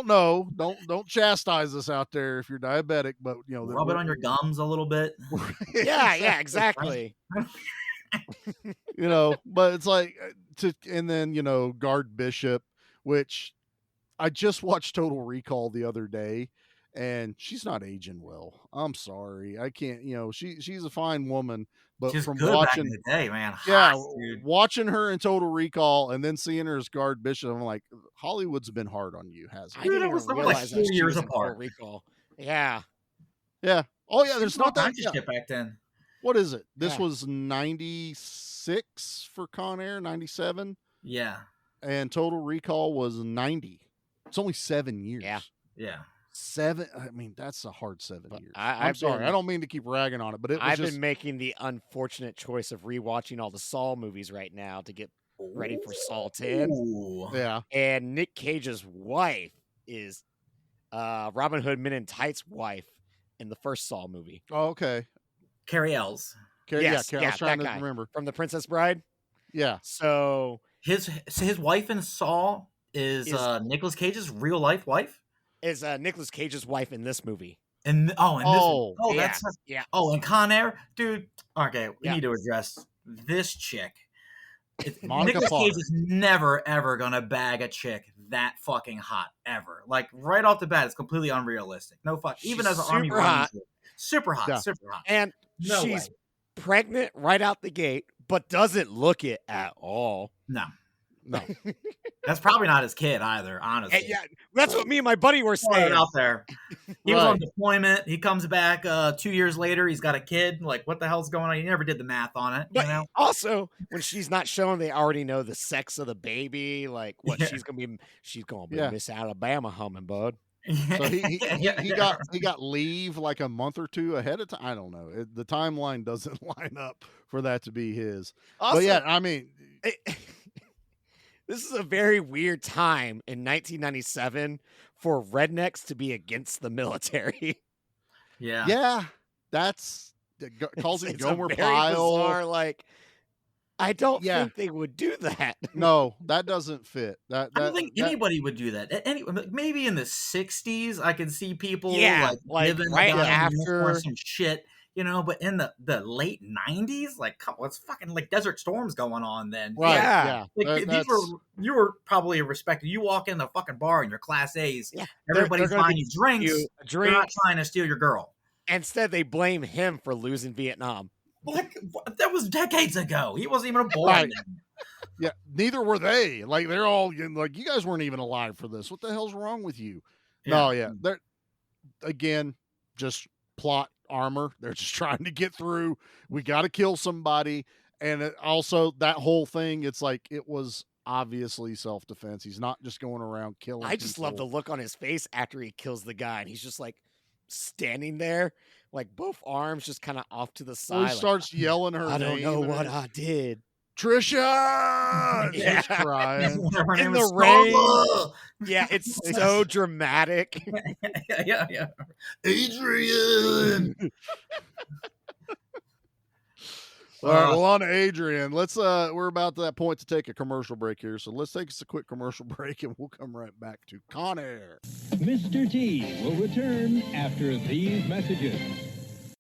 know. Don't chastise us out there if you're diabetic, but rub it on your gums a little bit. yeah, exactly. But it's like and then Guard Bishop, which I just watched Total Recall the other day, and she's not aging well. I'm sorry, I can't. She's a fine woman, but she's from good watching back in the day, man. Watching her in Total Recall and then seeing her as Guard Bishop, I'm like, Hollywood's been hard on you, hasn't it? I didn't even realize like 4 years apart. Recall. Yeah. Oh yeah, there's not that shit back then. What is it? This was 96 for Con Air, 97. Yeah. And Total Recall was 90. It's only 7 years. Yeah. 7. I mean, that's a hard 7 But years. I've I'm sorry. been- I don't mean to keep ragging on it, but it was I've just been making the unfortunate choice of rewatching all the Saw movies right now to get ready for Saw 10. Ooh. yeah. And Nick Cage's wife is Robin Hood Men in Tights' wife in the first Saw movie. Oh, okay. Carrie Ells. Yes, I was trying that to guy. remember. From The Princess Bride. Yeah. So His wife in Saw is Nicolas Cage's real life wife. is Nicolas Cage's wife in this movie. And yeah, that's yeah. Oh, and Con Air, dude. Okay, we Yeah. need to address this chick. Monica Nicolas Cage Potter. is never ever gonna bag a chick that fucking hot ever. Like right off the bat, it's completely unrealistic. No fuck. Even She's as an army super hot. woman, super hot, Yeah. super hot. And No she's way. pregnant right out the gate, but doesn't look it at all. No, No. that's probably not his kid either. Honestly, And yeah, that's what me and my buddy were Throwing it saying. out there. He was on Right. deployment. He comes back 2 years later. He's got a kid. Like, what the hell's going on? He never did the math on it. But You know? also, when she's not shown, they already know the sex of the baby. Like, what Yeah. she's gonna be Yeah. Miss Alabama humming, bud. So he Yeah. got leave like a month or two ahead of time. I don't know. The timeline doesn't line up for that to be his. Also, But yeah, I mean, this is a very weird time in 1997 for rednecks to be against the military. Yeah. yeah, that's causing It's a Gomer very Pyle. bizarre, like, I don't Yeah. think they would do that. No, that doesn't fit. I don't think anybody would do that. Maybe in the 60s, I can see people Yeah, like, giving right a guy in after- uniform some shit, you know. But in the late 90s, like, come on, it's fucking like Desert Storms going on then. Right? Yeah. Yeah, Like, that's- you were probably respected. You walk in the fucking bar in your Class A's, Yeah, everybody's they're gonna buying you drinks. you a They're not drink. trying to steal your girl. Instead, they blame him for losing Vietnam. Like, that was decades ago. He wasn't even born Right. then. Yeah, neither were they. Like they're all like, you guys weren't even alive for this. What the hell's wrong with you? No, yeah, they're again just plot armor. They're just trying to get through. We got to kill somebody, and also that whole thing. It's like it was obviously self-defense. He's not just going around killing. I just love the people. look on his face after he kills the guy, and he's just like standing there, like both arms just kind of off to the side. Well, he like, starts yelling her I don't name know and what everything. I did. Trisha. And Yeah. she's crying. Her In name is the rain. Scarla. Yeah, it's so dramatic. yeah. Adrian. All right, well, on to Adrian. Let's we're about to that point to take a commercial break here, so let's take us a quick commercial break, and we'll come right back to Con Air. Mr. T will return after these messages.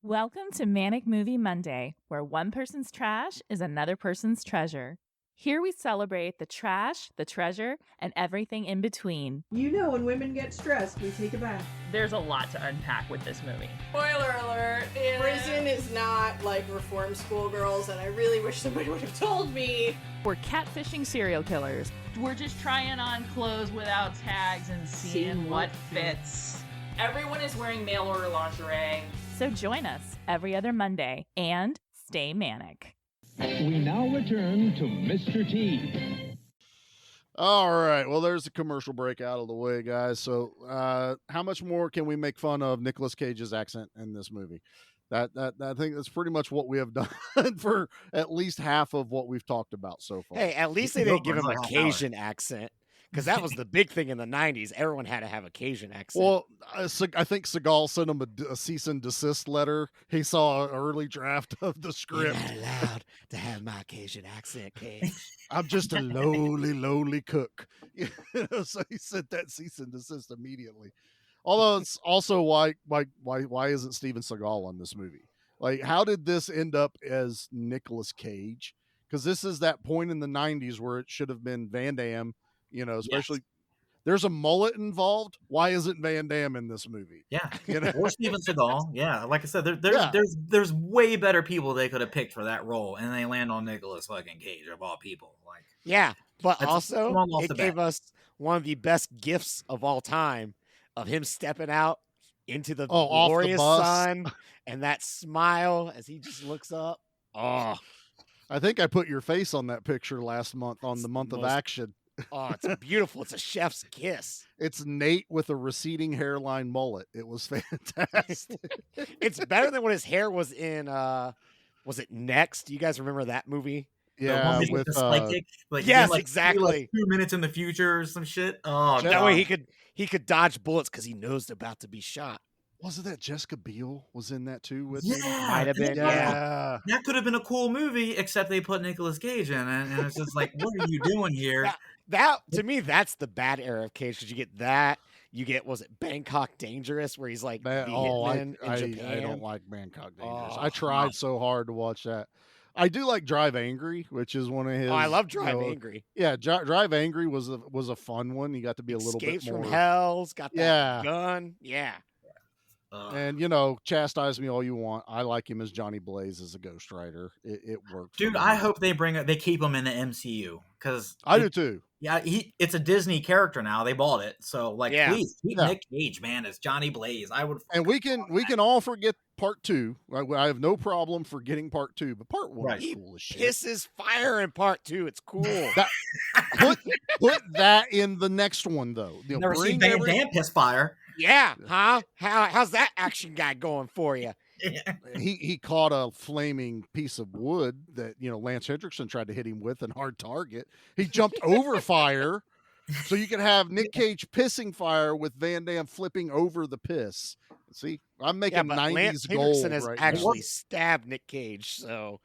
Welcome to Manic Movie Monday, where one person's trash is another person's treasure. Here we celebrate the trash, the treasure, and everything in between. You know, when women get stressed, we take a bath. There's a lot to unpack with this movie. Spoiler alert, prison is not like reformed schoolgirls, and I really wish somebody would have told me. We're catfishing serial killers. We're just trying on clothes without tags and seeing what fits. Everyone is wearing mail order lingerie. So join us every other Monday and stay manic. We now return to Mr. T. All right, well, there's the commercial break out of the way, guys. So, how much more can we make fun of Nicolas Cage's accent in this movie? That I think that's pretty much what we have done for at least half of what we've talked about so far. Hey, at least they didn't give him a Cajun accent, because that was the big thing in the 90s. Everyone had to have a Cajun accent. Well, I think Seagal sent him a cease and desist letter. He saw an early draft of the You're script. not allowed to have my Cajun accent, Cage. I'm just a lowly cook. So he sent that cease and desist immediately. Although it's also why isn't Steven Seagal on this movie? Like, how did this end up as Nicolas Cage? Because this is that point in the 90s where it should have been Van Damme, especially there's a mullet involved. Why isn't Van Damme in this movie? Yeah, You know? or Steven Seagal. Yeah, like I said, there's way better people they could have picked for that role, and they land on Nicolas fucking Cage of all people. Like, Yeah, but That's also one off it the gave bat. us one of the best gifts of all time of him stepping out into the off the glorious bus. sun and that smile as he just looks up. Oh, I think I put your face on that picture last month on the month of most- action. Oh, it's beautiful. It's a chef's kiss. It's Nate with a receding hairline mullet. It was fantastic. It's better than when his hair was in was it Next? Do you guys remember that movie? Yeah, with with the psychic, like yes, like, exactly. 2 minutes in the future or some shit. Oh, that way he could dodge bullets because he knows they're about to be shot. Wasn't that Jessica Biel was in that too? With Yeah, him? Might have been. Yeah, that could have been a cool movie, except they put Nicolas Cage in it, and it's just like, what are you doing here? That to me, that's the bad era of Cage. Because you get that, you get was it Bangkok Dangerous, where he's like the hitman in Japan. I don't like Bangkok Dangerous. Oh, I tried so hard to watch that. I do like Drive Angry, which is one of his. Oh, I love Drive Angry. Yeah, Drive Angry was a fun one. You got to be a little bit more. Escapes from Hell's got that gun. Yeah. And chastise me all you want. I like him as Johnny Blaze as a Ghost Rider. It worked. Dude, I hope they keep him in the MCU because I do too. Yeah, it's a Disney character now. They bought it, so please keep Nic Cage, man, as Johnny Blaze. I would, and we can all forget part 2. I have no problem forgetting part 2, but part 1 is cool as shit. Pisses fire in part 2. It's cool. Put that in the next one though. Never seen Van Damme piss fire. Yeah, huh? How's that action guy going for you? He caught a flaming piece of wood that Lance Hendrickson tried to hit him with, and hard target. He jumped over fire, so you could have Nic Cage pissing fire with Van Damme flipping over the piss. See, I'm making 90s Lance gold Hendrickson has right actually now. stabbed Nic Cage, so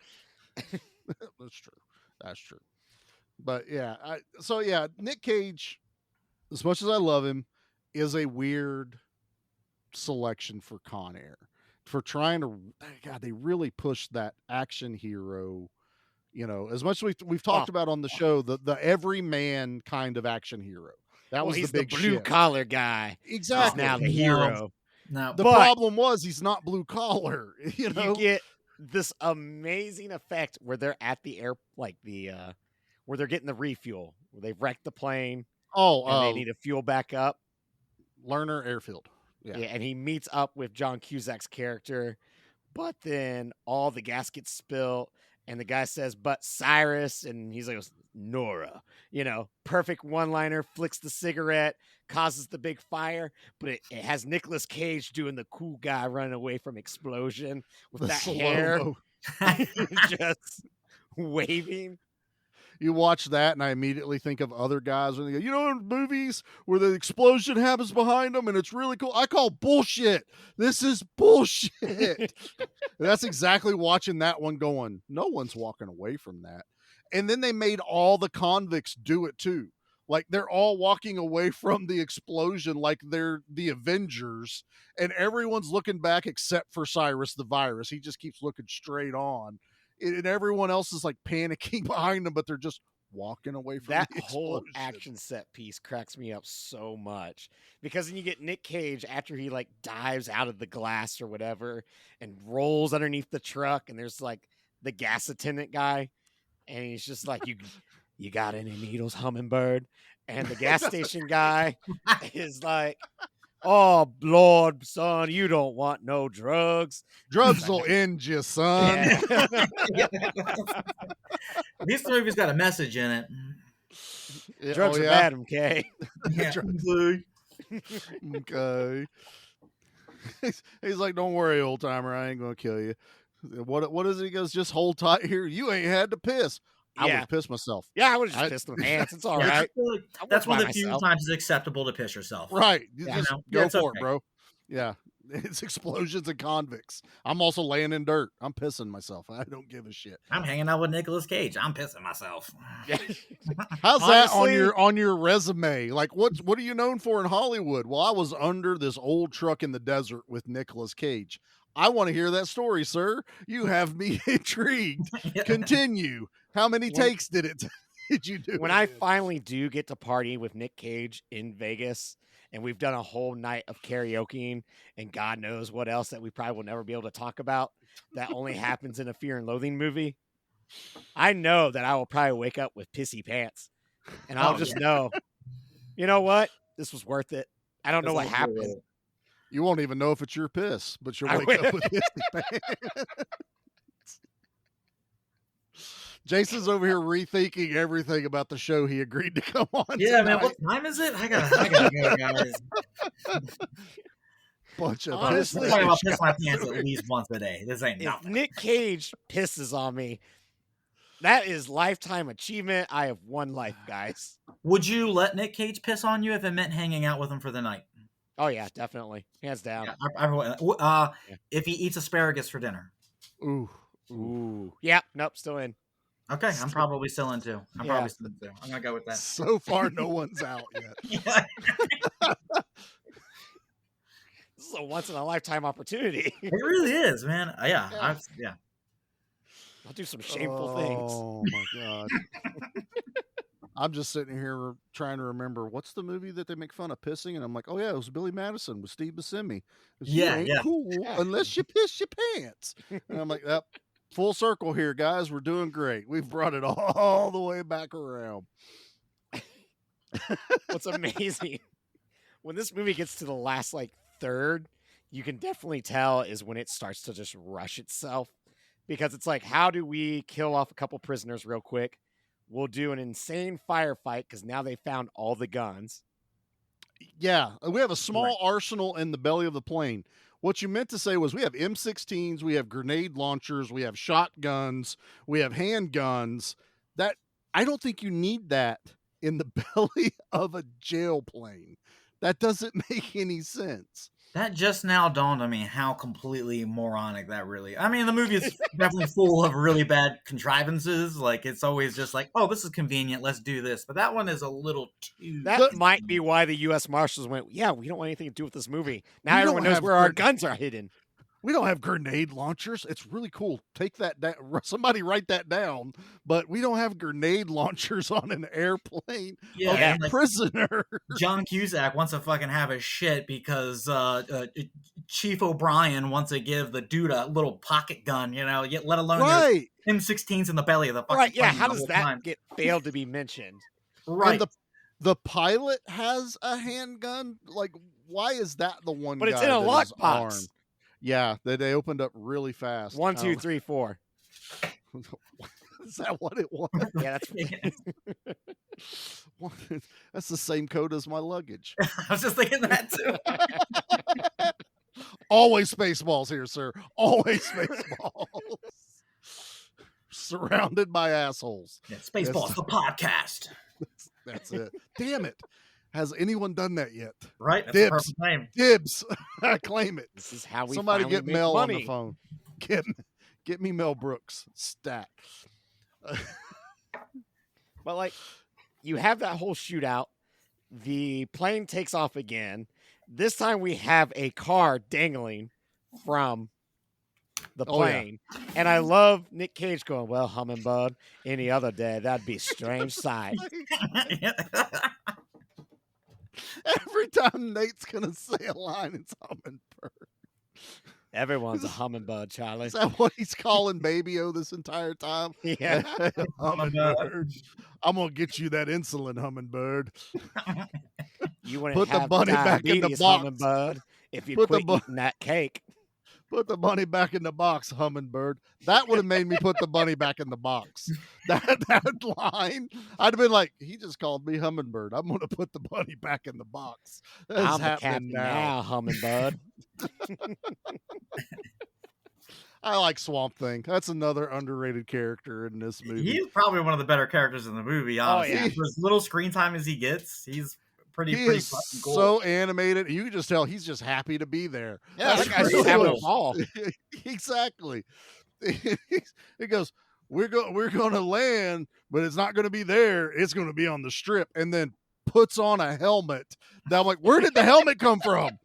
that's true. But Nic Cage, as much as I love him, is a weird selection for Con Air. For trying to, God, they really pushed that action hero, as much as we've talked about on the show, the everyman kind of action hero. That was he's the big blue collar guy. Exactly. He's now the hero. No, the problem was he's not blue collar. You get this amazing effect where they're at the air, like where they're getting the refuel, where they've wrecked the plane. And they need to fuel back up. Lerner Airfield. Yeah, and he meets up with John Cusack's character, but then all the gas gets spilled, and the guy says, "But Cyrus," and he's like, "Nora." Perfect one-liner, flicks the cigarette, causes the big fire, but it has Nicolas Cage doing the cool guy running away from explosion with that hair, just waving. You watch that, and I immediately think of other guys when they go, in movies where the explosion happens behind them, and it's really cool. I call bullshit. This is bullshit. That's exactly watching that one going, no one's walking away from that. And then they made all the convicts do it too. Like they're all walking away from the explosion like they're the Avengers, and everyone's looking back except for Cyrus the Virus. He just keeps looking straight on. And everyone else is like panicking behind them, but they're just walking away from that the whole action set piece cracks me up so much, because then you get Nic Cage after he like dives out of the glass or whatever and rolls underneath the truck, and there's like the gas attendant guy, and he's just like, you got any needles, hummingbird? And the gas station guy is like, "Oh, Lord, son, you don't want no drugs. Drugs will end you, son." Yeah. This movie's got a message in it. Drugs are bad, okay? Yeah. Okay. He's like, "Don't worry, old timer, I ain't gonna kill you." What is it? He goes, "Just hold tight here. You ain't had to piss." I would have pissed myself. Yeah, I would have just pissed my pants. It's all right. That's one of the few times it's acceptable to piss yourself. Right. Yeah. Just go for it, bro. Yeah. It's explosions and convicts. I'm also laying in dirt. I'm pissing myself. I don't give a shit. I'm hanging out with Nicolas Cage. I'm pissing myself. How's that on your resume? Like, what are you known for in Hollywood? Well, I was under this old truck in the desert with Nicolas Cage. I want to hear that story, sir. You have me intrigued. Continue. How many takes did you do? When I finally do get to party with Nic Cage in Vegas, and we've done a whole night of karaokeing and God knows what else that we probably will never be able to talk about, that only happens in a Fear and Loathing movie, I know that I will probably wake up with pissy pants, and I'll just know, you know what? This was worth it. I don't know what happened. You won't even know if it's your piss, but you'll wake up with pissy pants. Jason's over here rethinking everything about the show he agreed to come on. Yeah, tonight. man. What time is it? I gotta go, guys. Bunch of Honestly, I'm talking about piss my pants at least once a day. This ain't if nothing. Nic Cage pisses on me, that is lifetime achievement. I have one life, guys. Would you let Nic Cage piss on you if it meant hanging out with him for the night? Oh yeah, definitely, hands down. Yeah, if he eats asparagus for dinner. Ooh. Yeah. Nope. Still in. Okay, I'm probably still in too. I'm probably still in too. I'm gonna go with that. So far, no one's out yet. This is a once in a lifetime opportunity. It really is, man. Yeah. I'll do some shameful things. Oh my god. I'm just sitting here trying to remember what's the movie that they make fun of pissing, and I'm like, oh yeah, it was Billy Madison with Steve Buscemi. You ain't cool unless you piss your pants. And I'm like, yep, full circle here, guys. We're doing great. We've brought it all the way back around. What's amazing when this movie gets to the last like third, you can definitely tell is when it starts to just rush itself, because it's like, how do we kill off a couple prisoners real quick? We'll do an insane firefight because now they found all the guns. Yeah, we have a small arsenal in the belly of the plane. What you meant to say was we have M16s, we have grenade launchers, we have shotguns, we have handguns. That I don't think you need that in the belly of a jail plane. That doesn't make any sense. That just now dawned on me how completely moronic that really. I mean, the movie is definitely full of really bad contrivances. Like, it's always just like, oh, this is convenient, let's do this. But that one is a little too. That might be why the U.S. Marshals went, yeah, we don't want anything to do with this movie. Now everyone knows where our guns are hidden. We don't have grenade launchers. It's really cool. Take that down. Somebody write that down. But we don't have grenade launchers on an airplane. Yeah, a prisoner. John Cusack wants to fucking have his shit because Chief O'Brien wants to give the dude a little pocket gun, you know, let alone M16s in the belly of the fucking right. Yeah, plane how the does whole that time. get failed to be mentioned? Right. And the pilot has a handgun. Like, why is that the one? But it's guy in a that is lockbox. armed? Yeah, they opened up really fast. 1, 2, 3, 4. Is that what it was? Yeah, that's the same code as my luggage. I was just thinking that too. Always Spaceballs here, sir. Always Spaceballs. Surrounded by assholes. Yeah, Spaceballs, the podcast. That's it. Damn it. Has anyone done that yet? Right? That's the perfect name. Dibs. I claim it. This is how we Somebody finally get make Mel money. on the phone. Get me Mel Brooks. Stat. But like, you have that whole shootout. The plane takes off again. This time we have a car dangling from the plane. And I love Nic Cage going, well, Hummingbird, any other day, that'd be a strange sight. Every time Nate's going to say a line, it's Hummingbird. Everyone's a hummingbird, Charlie. Is that what he's calling Baby-O this entire time? Yeah. Hummingbird. I'm going to get you that insulin, Hummingbird. You wouldn't put have the bunny back in the diabetes, box. Hummingbird, if you Put quit the eating that cake. Put the bunny back in the box, Hummingbird. That would have made me put the bunny back in the box. That line, I'd have been like, he just called me Hummingbird. I'm going to put the bunny back in the box. That's I'm the happening captain now. now, Hummingbird. I like Swamp Thing. That's another underrated character in this movie. He's probably one of the better characters in the movie, honestly. yeah. For as little screen time as he gets, he's pretty is fucking cool. so animated. You can just tell he's just happy to be there. Yeah, That's that guy's pretty just having a cool. ball. Exactly. He goes, we're going to land, but it's not going to be there. It's going to be on the strip. And then puts on a helmet. Now I'm like, where did the helmet come from?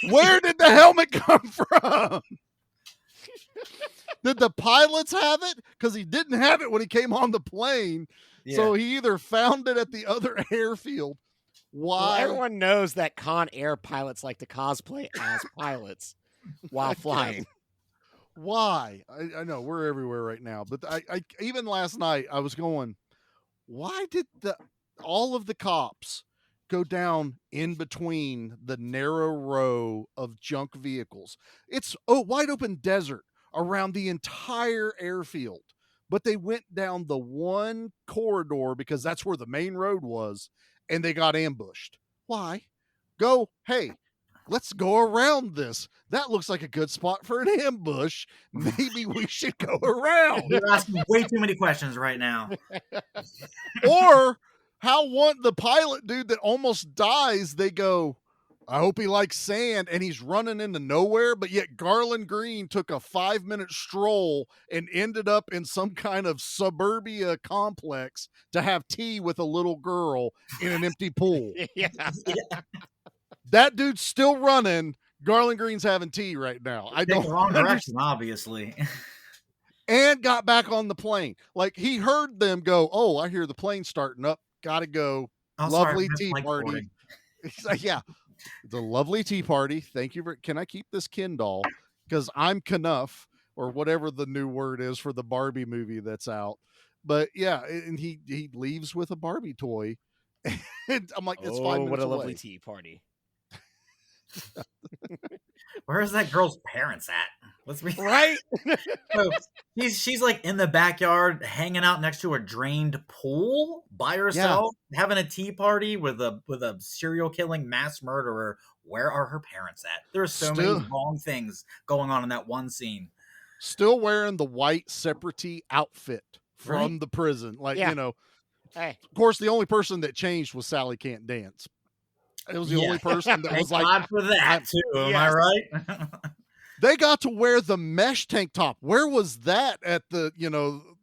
Where did the helmet come from? Did the pilots have it? Because he didn't have it when he came on the plane. Yeah. So he either found it at the other airfield. Well, Why? everyone knows that Con Air pilots like to cosplay as pilots while flying. Why? I know we're everywhere right now, but I even last night I was going, why did all of the cops go down in between the narrow row of junk vehicles? It's a wide open desert around the entire airfield, but they went down the one corridor because that's where the main road was, and they got ambushed. Why? Hey, let's go around this. That looks like a good spot for an ambush. Maybe we should go around. You're asking way too many questions right now. Or how the pilot dude that almost dies, they go, I hope he likes sand, and he's running into nowhere, but yet Garland Green took a 5-minute stroll and ended up in some kind of suburbia complex to have tea with a little girl in an empty pool. Yeah. That dude's still running. Garland Green's having tea right now. I don't the wrong understand. direction, obviously. And got back on the plane. Like, he heard them go, oh, I hear the plane starting up. Gotta go. Oh, Lovely sorry, tea like party. boarding. He's like, yeah, it's a lovely tea party. Thank you. Can I keep this Ken doll? Because I'm Knuff, or whatever the new word is for the Barbie movie that's out. But yeah, and he leaves with a Barbie toy. And I'm like, it's 5 minutes what a away. lovely tea party. Where is that girl's parents at? Let's be right. So she's like in the backyard, hanging out next to a drained pool by herself, having a tea party with a serial killing mass murderer. Where are her parents at? There's so many wrong things going on in that one scene. Still wearing the white separate outfit from the prison, like you know. Hey. Of course, the only person that changed was Sally Can't Dance. It was the only person that was like, God for that too. Am I right? They got to wear the mesh tank top. Where was that at the,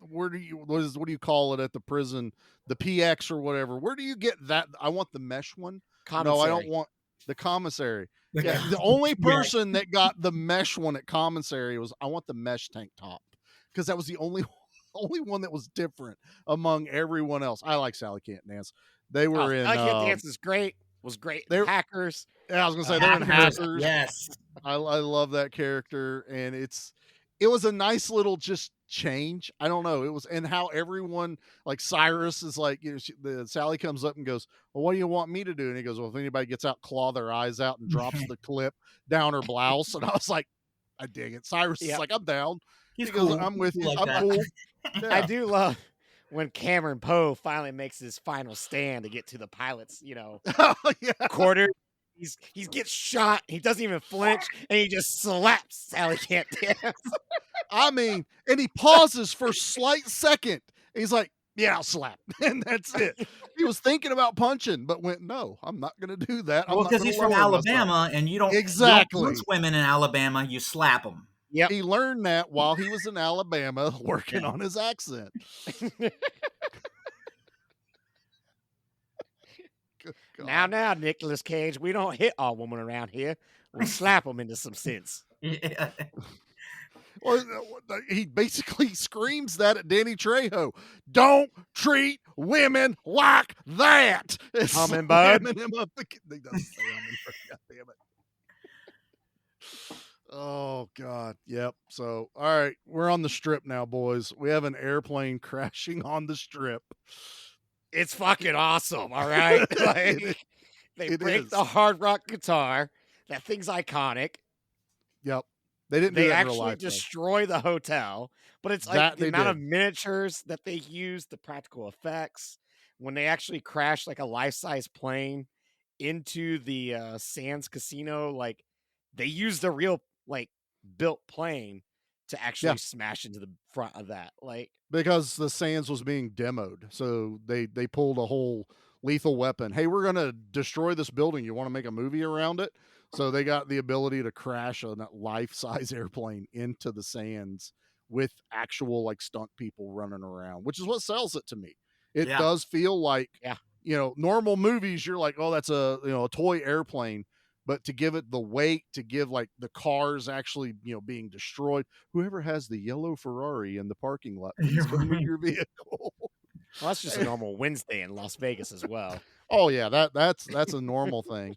what do you call it at the prison? The PX or whatever. Where do you get that? I want the mesh one. Commissary. No, I don't want the commissary. Yeah, the only person that got the mesh one at commissary was, I want the mesh tank top. Because that was the only one that was different among everyone else. I like Sally Can't Dance. They were in. Sally Can't Dance is great. Was great. Hackers. Yeah, I was gonna say they're in Hackers. Yes, I love that character, and it was a nice little just change. I don't know. It was, and how everyone, like Cyrus is like, Sally comes up and goes, well, what do you want me to do? And he goes, well, if anybody gets out, claw their eyes out, and drops the clip down her blouse. And I was like, I dig it. Cyrus is like, I'm down. He goes, I'm with you. Like I'm cool. Yeah. I do love when Cameron Poe finally makes his final stand to get to the pilot's, quarter. He gets shot. He doesn't even flinch, and he just slaps Sally Can't Dance. I mean, and he pauses for a slight second. He's like, yeah, I'll slap. And that's it. He was thinking about punching, but went, no, I'm not going to do that. Well, because he's from Alabama, and you don't punch women in Alabama, you slap them. Yeah, he learned that while he was in Alabama working on his accent. Now, Nicolas Cage, we don't hit all women around here. We slap them into some sense. Yeah. Well, he basically screams that at Danny Trejo. Don't treat women like that. It's Hummingbird. He doesn't say hummingbird. God damn it. Oh, God. Yep. So, all right. We're on the strip now, boys. We have an airplane crashing on the strip. It's fucking awesome. All right. Like, they break the hard rock guitar. That thing's iconic. Yep. They didn't. They actually destroy the hotel, but it's like the amount of miniatures that they use, the practical effects when they actually crash like a life-size plane into the Sands Casino. Like they used a real built plane to actually smash into the front of that. Like because the Sands was being demoed, so they pulled a whole Lethal Weapon. Hey, we're gonna destroy this building. You want to make a movie around it? So they got the ability to crash a life-size airplane into the Sands with actual stunt people running around, which is what sells it to me. It does feel like, normal movies, you're like, oh, that's a toy airplane, but to give it the weight, to give the cars actually, being destroyed. Whoever has the yellow Ferrari in the parking lot, please come with your vehicle. Well, that's just a normal Wednesday in Las Vegas as well. Oh yeah, that's a normal thing.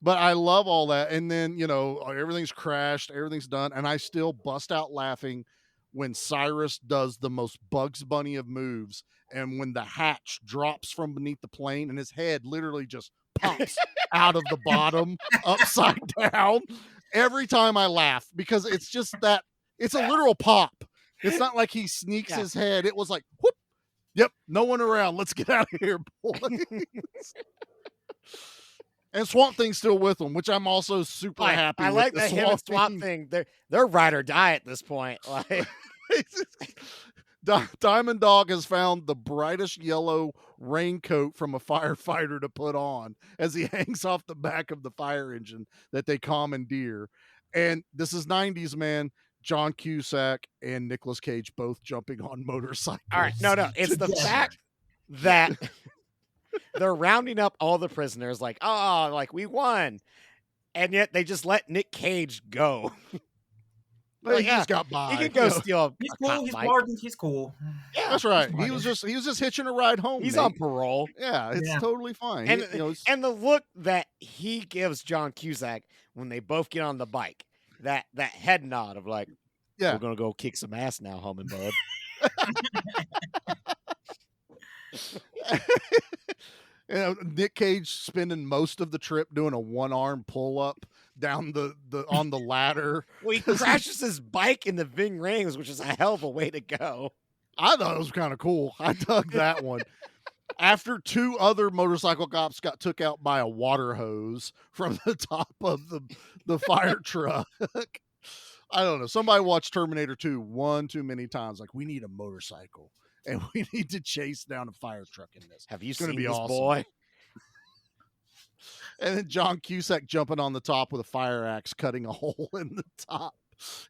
But I love all that. And then, everything's crashed, everything's done. And I still bust out laughing when Cyrus does the most Bugs Bunny of moves. And when the hatch drops from beneath the plane and his head literally just pops out of the bottom upside down. Every time I laugh, because it's just that it's a literal pop. It's not like he sneaks his head. It was like, whoop. Yep, no one around. Let's get out of here, boys. And Swamp Thing's still with him, which I'm also super happy. I with like the that him and Swamp Thing. They're ride or die at this point. Like Diamond Dog has found the brightest yellow raincoat from a firefighter to put on as he hangs off the back of the fire engine that they commandeer. And this is 90s, man. John Cusack and Nicolas Cage both jumping on motorcycles. All right, no, it's the fact that they're rounding up all the prisoners, like, oh, like we won, and yet they just let Nic Cage go. Like, he's got by. He can go steal. He's cool. He's pardoned. He's cool. Yeah, that's right. He was just hitching a ride home. He's Nate. on parole. Yeah, it's totally fine. And And the look that he gives John Cusack when they both get on the bike, that head nod of like, we're gonna go kick some ass now, Humming Bud. Nic Cage spending most of the trip doing a one-arm pull-up down on the ladder. Well, he crashes his bike in the Ving Rings, which is a hell of a way to go. I thought it was kind of cool. I dug that one. After 2 other motorcycle cops got took out by a water hose from the top of the fire truck. I don't know. Somebody watched Terminator 2 one too many times. Like, we need a motorcycle and we need to chase down a fire truck in this. Have you It's gonna seen be this awesome. boy? And then John Cusack jumping on the top with a fire axe, cutting a hole in the top.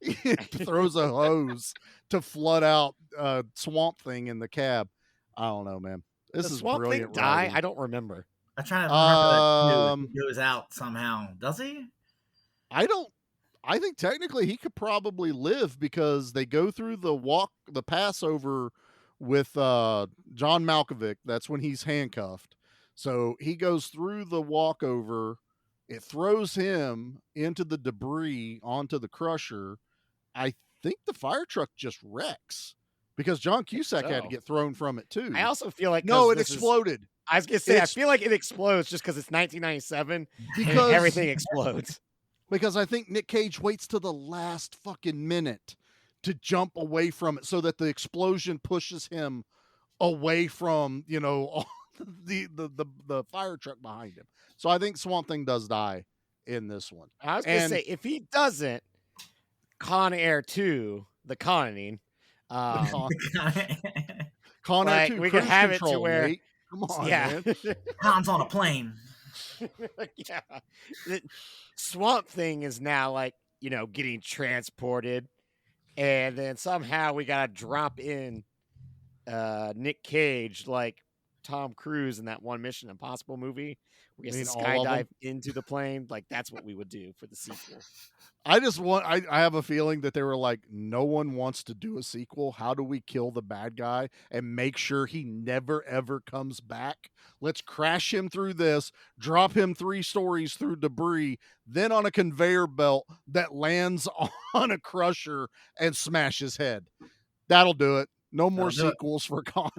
He throws a hose to flood out Swamp Thing in the cab. I don't know, man. This Does is Swamp brilliant. Thing die? writing. I don't remember. I'm trying to remember that he goes out somehow. Does he? I think technically he could probably live because they go through the Passover with John Malkovich. That's when he's handcuffed. So he goes through the walkover. It throws him into the debris onto the crusher. I think the fire truck just wrecks because John Cusack had to get thrown from it too. I also feel like it exploded. I was gonna say I feel like it explodes just because it's 1997 Because and everything explodes. Because I think Nic Cage waits till the last fucking minute to jump away from it so that the explosion pushes him away from, the fire truck behind him. So I think Swamp Thing does die in this one. I was gonna say if he doesn't, Con Air 2, the conning, Con Air 2, we could have control, it to where Nate. Come on, man. Han's on a plane. Yeah. Swamp Thing is now getting transported, and then somehow we gotta drop in Nic Cage like Tom Cruise in that one Mission Impossible movie where he has to skydive into the plane. Like that's what we would do for the sequel. I have a feeling that they were like, no one wants to do a sequel. How do we kill the bad guy and make sure he never, ever comes back? Let's crash him through this, drop him 3 stories through debris, then on a conveyor belt that lands on a crusher and smash his head. That'll do it. No more sequels for Con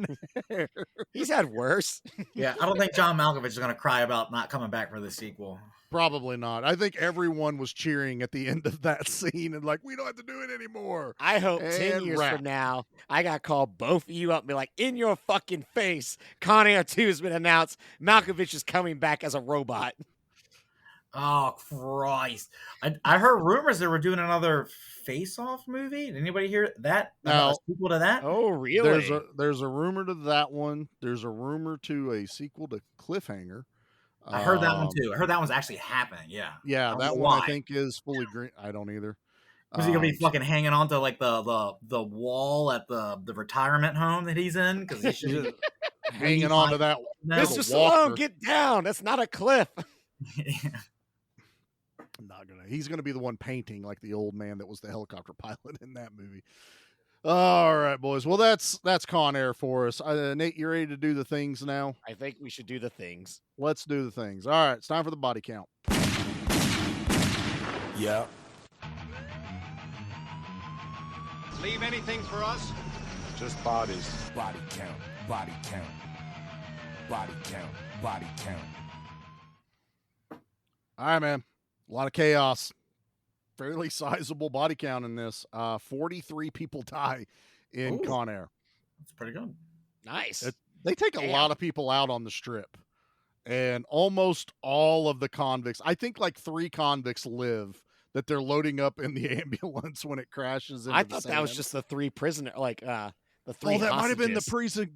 Air. He's had worse. Yeah, I don't think John Malkovich is going to cry about not coming back for the sequel. Probably not. I think everyone was cheering at the end of that scene and like, we don't have to do it anymore. I hope 10 years from now, I got to call both of you up and be like, in your fucking face, Con Air 2 has been announced. Malkovich is coming back as a robot. Oh, Christ. I heard rumors they were doing another Face-Off movie. Did anybody hear that? A sequel to that? Oh, really? There's a rumor to that one. There's a rumor to a sequel to Cliffhanger. I heard that one too. I heard that one's actually happening. Yeah. Yeah, that one I think is fully green. I don't either. Was he gonna be fucking hanging on to like the wall at the retirement home that he's in? Because he should be hanging on to that. Mr. Stallone, get down. That's not a cliff. Not gonna. He's gonna be the one painting like the old man that was the helicopter pilot in that movie. All right, boys. Well, that's Con Air for us. Nate, you ready to do the things now? I think we should do the things. Let's do the things. All right, it's time for the body count. Yeah. Leave anything for us? Just bodies. Body count. Body count. Body count. Body count. All right, man. A lot of chaos. fairly sizable body count in this. 43 people die in Ooh. Con Air. That's pretty good. Nice. They take a lot of people out on the strip, and almost all of the convicts, I think like 3 convicts live that they're loading up in the ambulance when it crashes into I the thought sand. that was just the 3 prisoner, like the 3 Oh, that might have been the hostages.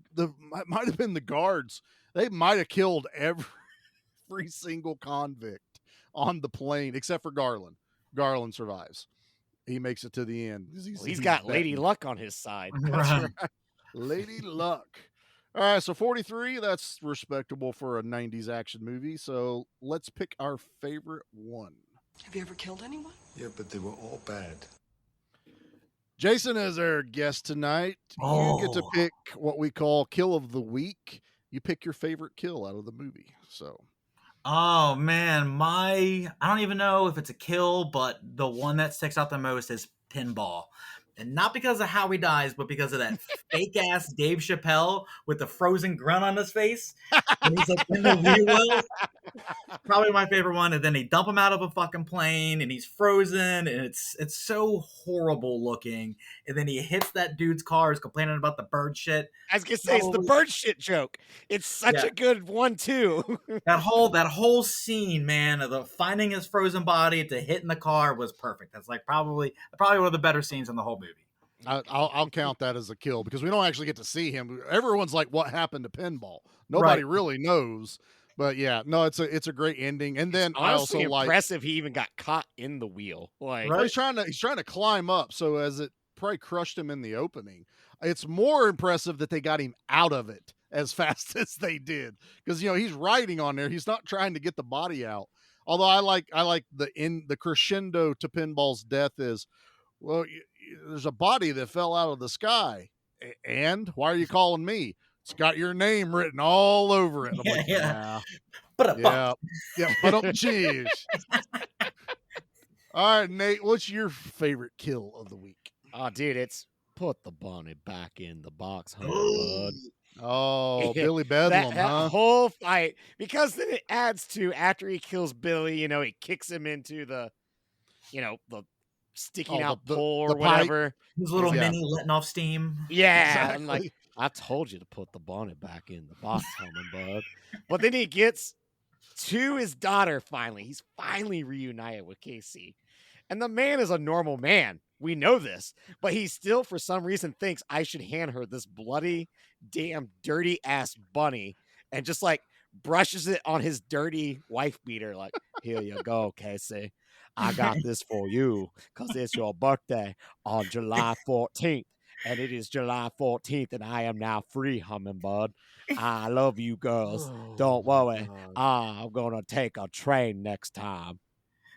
might have been the guards. They might have killed every single convict on the plane except for Garland. Garland survives. He makes it to the end. He's got Lady betting. Luck on his side. That's right. Lady Luck. All right, so 43, that's respectable for a 90s action movie. So let's pick our favorite one. Have you ever killed anyone? Yeah, but they were all bad. Jason is our guest tonight. You get to pick what we call kill of the week. You pick your favorite kill out of the movie. So, Oh man, I don't even know if it's a kill, but the one that sticks out the most is Pinball. And not because of how he dies, but because of that fake ass Dave Chappelle with the frozen grin on his face. And he's like in the wheel. Probably my favorite one. And then they dump him out of a fucking plane and he's frozen and it's so horrible looking. And then he hits that dude's car, is complaining about the bird shit. I was gonna say it's the bird shit joke. It's such a good one too. that whole scene, man, of the finding his frozen body to hitting the car was perfect. That's like probably one of the better scenes in the whole movie. I'll count that as a kill because we don't actually get to see him. Everyone's like, "What happened to Pinball?" Nobody really knows. But yeah, no, it's a great ending. And then I also impressive he even got caught in the wheel. Like he's trying to climb up. So as it probably crushed him in the opening, it's more impressive that they got him out of it as fast as they did because he's riding on there. He's not trying to get the body out. Although I like the crescendo to Pinball's death is, well, there's a body that fell out of the sky, and why are you calling me? It's got your name written all over it. I'm like, yeah. But geez. All right, Nate, what's your favorite kill of the week? Oh, dude, it's put the bunny back in the box, bud. Oh, Billy Bedlam, that whole fight, because then it adds to after he kills Billy, he kicks him into the sticking out pole or whatever. His little mini letting off steam. Yeah, exactly. I'm like, I told you to put the bonnet back in the box, bud. But then he gets to his daughter finally. He's finally reunited with Casey. And the man is a normal man. We know this. But he still, for some reason, thinks I should hand her this bloody, damn, dirty-ass bunny and just, brushes it on his dirty wife beater. Like, here you go, Casey. I got this for you because it's your birthday on July 14th. And it is July 14th, and I am now free, Hummingbird. I love you girls. Don't worry. I'm going to take a train next time.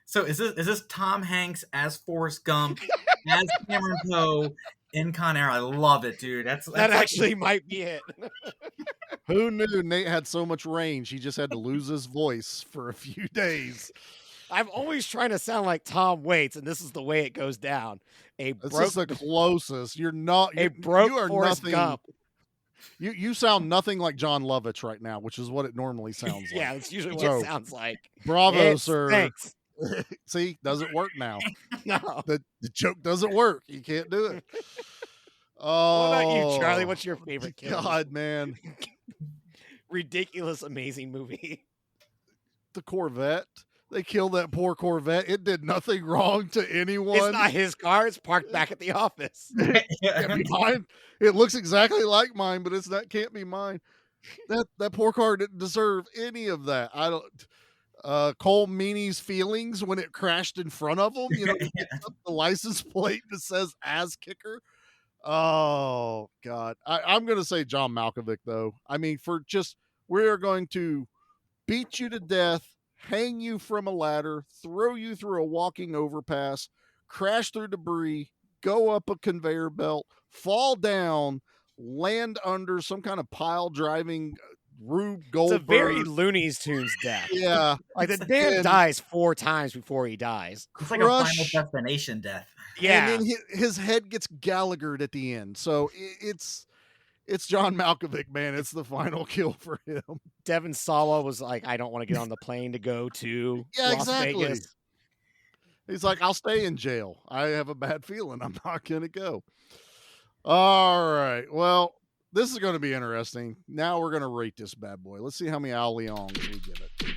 So is this Tom Hanks as Forrest Gump, as Cameron Poe in Con Air? I love it, dude. That actually might be it. Who knew Nate had so much range? He just had to lose his voice for a few days. I'm always trying to sound like Tom Waits, and this is the way it goes down. This is the closest. You're not. You are Forrest nothing. Gump. You sound nothing like John Lovitz right now, which is what it normally sounds like. Yeah, that's usually what it sounds like. Bravo, sir. Thanks. See, doesn't work now. No, the joke doesn't work. You can't do it. Oh, what about you, Charlie? What's your favorite kill? God, man. Ridiculous, amazing movie. The Corvette. They killed that poor Corvette. It did nothing wrong to anyone. It's not his car. It's parked back at the office. Can't be mine. It looks exactly like mine, but can't be mine. That poor car didn't deserve any of that. I don't. Cole Meany's feelings when it crashed in front of him. He picks up the license plate that says "Ass Kicker." Oh God, I'm going to say John Malkovich though. I mean, we are going to beat you to death, hang you from a ladder, throw you through a walking overpass, crash through debris, go up a conveyor belt, fall down, land under some kind of pile driving Rube Goldberg. It's a very Looney Tunes death. Yeah. Like the man dies 4 times before he dies. It's like a Final Destination death. Yeah. And then his head gets Gallaghered at the end. So it's John Malkovich, man. It's the final kill for him. Devin Sawa was like, I don't want to get on the plane to go to Las Vegas. He's like, I'll stay in jail. I have a bad feeling. I'm not going to go. All right. Well, this is going to be interesting. Now we're going to rate this bad boy. Let's see how many Al Leongs we give it.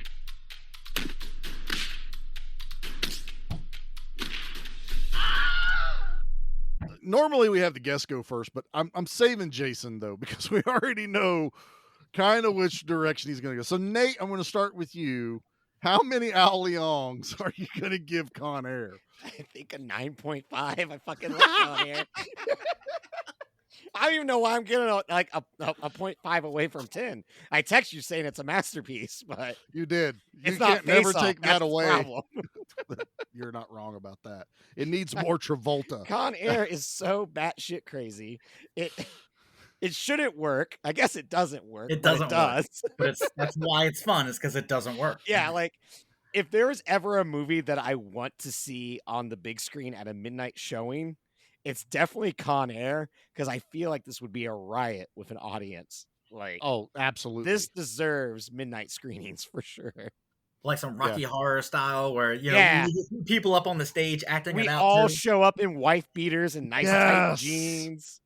Normally we have the guest go first, but I'm saving Jason though, because we already know kind of which direction he's going to go. So Nate, I'm going to start with you. How many Al Leongs are you going to give Con Air? I think a 9.5. I fucking love Con Air. I don't even know why I'm getting a 0.5 away from 10. I text you saying it's a masterpiece, but you did. You it's can't not never Face-Off. take That's that the away. problem. You're not wrong about that. It needs more Travolta. Con Air is so batshit crazy. It shouldn't work. I guess it doesn't work. It doesn't does. Work. But that's why it's fun, is because it doesn't work. Yeah, like if there was ever a movie that I want to see on the big screen at a midnight showing, it's definitely Con Air, because I feel like this would be a riot with an audience. Like, oh, absolutely. This deserves midnight screenings for sure. Like some Rocky Horror style, where you get people up on the stage acting it out. We all show up in wife beaters and nice tight jeans.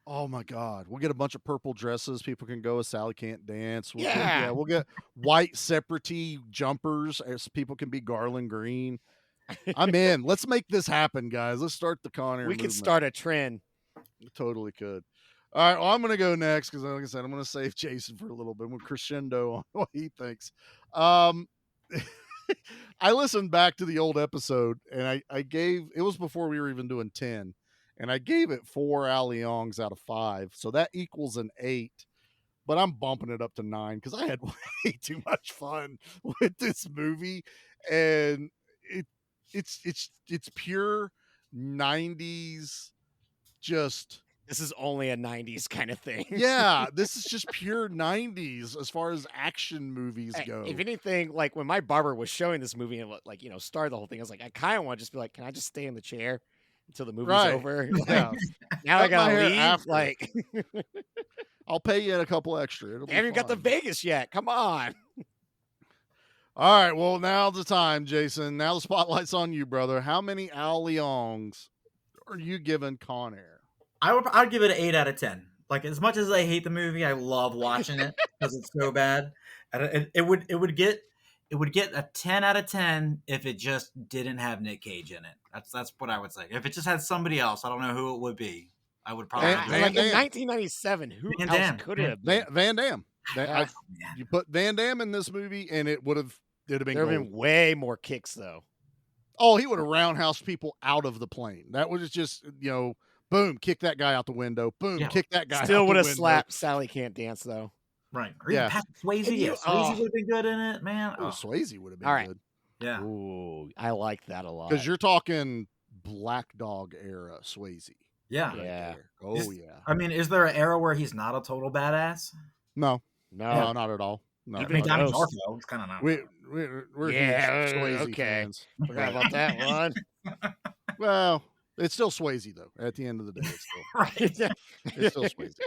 Oh my God. We'll get a bunch of purple dresses. People can go as Sally Can't Dance. We'll get white separate jumpers as people can be Garland Green. I'm in. Let's make this happen, guys. Let's start the Con Air We movement. could start a trend. We totally could. All right. Well, I'm going to go next because, like I said, I'm going to save Jason for a little bit. We'll crescendo on what he thinks. I listened back to the old episode, and I gave, it was before we were even doing 10. And I gave it 4 Al Leongs out of 5. So that equals an 8. But I'm bumping it up to 9 because I had way too much fun with this movie. And it's pure 90s. Just, this is only a 90s kind of thing. Yeah, this is just pure 90s as far as action movies go. If anything, like when my barber was showing this movie and started the whole thing, I was like, I kind of want to just be like, can I just stay in the chair until the movie's over? Yeah. Now I gotta leave. After. Like, I'll pay you a couple extra. It'll I haven't got the Vegas yet. Come on. All right. Well, now's the time, Jason. Now the spotlight's on you, brother. How many Al Leongs are you giving Con Air? I'd give it an 8 out of 10. Like, as much as I hate the movie, I love watching it because it's so bad. It would get a 10 out of 10 if it just didn't have Nic Cage in it. That's what I would say. If it just had somebody else, I don't know who it would be. I would probably in 1997. Who else could it have been? Van Damme. You put Van Damme in this movie, and it'd have been. There have been way more kicks though. Oh, he would have roundhoused people out of the plane. That was just boom, kick that guy out the window. Boom, kick that guy. Still would have slapped Sally Can't Dance though. Right. Yeah. Patrick Swayze. Swayze would have been good in it, man. Oh, Swayze would have been good. Yeah. Ooh, I like that a lot. Because you're talking Black Dog era Swayze. Yeah. Yeah. Oh, yeah. I mean, is there an era where he's not a total badass? No, not at all. No, even Donnie Darko, it's kind of not. We're huge Swayze fans. Forgot about that one. Well, it's still Swayze though. At the end of the day, it's still right. It's still Swayze.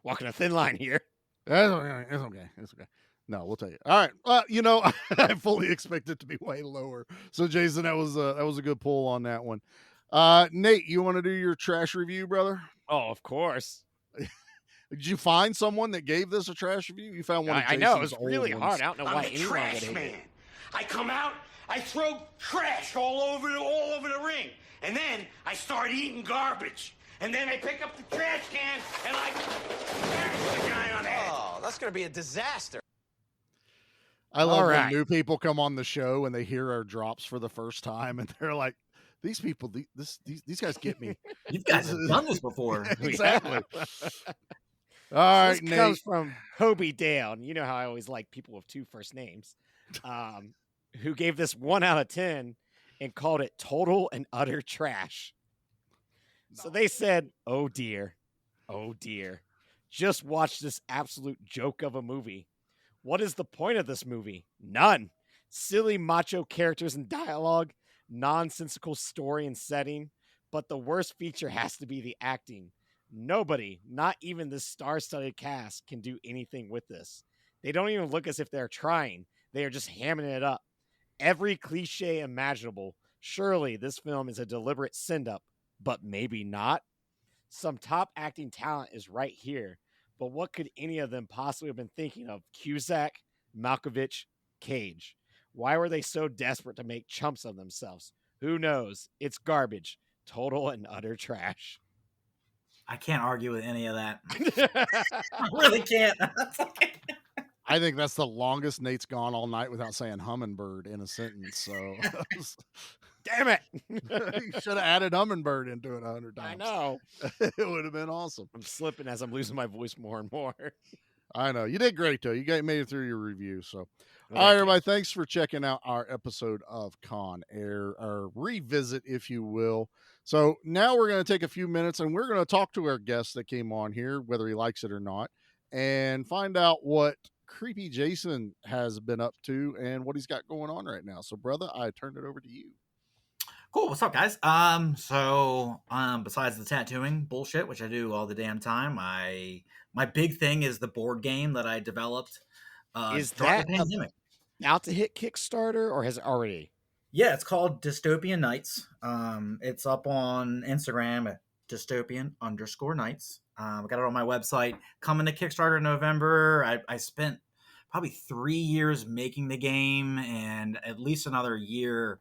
Walking a thin line here. It's okay. It's okay. No, we'll tell you. All right. Well, I fully expect it to be way lower. So, Jason, that was a good pull on that one. Nate, you want to do your trash review, brother? Oh, of course. Did you find someone that gave this a trash review? You found one. I know it was really hard. I don't know why anyone trash would hate man. it. I come out, I throw trash all over the ring, and then I start eating garbage. And then I pick up the trash can and I bash the guy on the head. Oh, that's gonna be a disaster. I love when new people come on the show and they hear our drops for the first time and they're like, these people, these guys get me. You guys have done this before. Exactly. All right, this Nate. comes from Hobie Dale. You know how I always like people with 2 first names, who gave this 1 out of 10 and called it total and utter trash. So they said, oh dear, just watch this absolute joke of a movie. What is the point of this movie? None. Silly macho characters and dialogue, nonsensical story and setting, but the worst feature has to be the acting. Nobody, not even this star-studded cast, can do anything with this. They don't even look as if they're trying. They are just hamming it up. Every cliche imaginable. Surely this film is a deliberate send-up, but maybe not. Some top acting talent is right here, but what could any of them possibly have been thinking of? Cusack, Malkovich, Cage. Why were they so desperate to make chumps of themselves? Who knows? It's garbage. Total and utter trash. I can't argue with any of that. I really can't. I think that's the longest Nate's gone all night without saying hummingbird in a sentence. So, damn it! You should have added hummingbird into it 100 times. I know. It would have been awesome. I'm slipping as I'm losing my voice more and more. I know. You did great, though. You made it through your review. So, Well, all right, thank you. everybody. Thanks for checking out our episode of Con Air, or revisit, if you will. So, now we're going to take a few minutes and we're going to talk to our guest that came on here, whether he likes it or not, and find out what Creepy Jason has been up to and what he's got going on right now. So, brother, I turn it over to you. Cool. What's up, guys? Besides the tattooing bullshit, which I do all the damn time, my big thing is the board game that I developed. Is during that the pandemic out to hit Kickstarter, or has it already? Yeah, it's called Dystopian Nights. It's up on Instagram at dystopian_nights. I got it on my website. Coming to Kickstarter in November. I spent probably 3 years making the game, and at least another year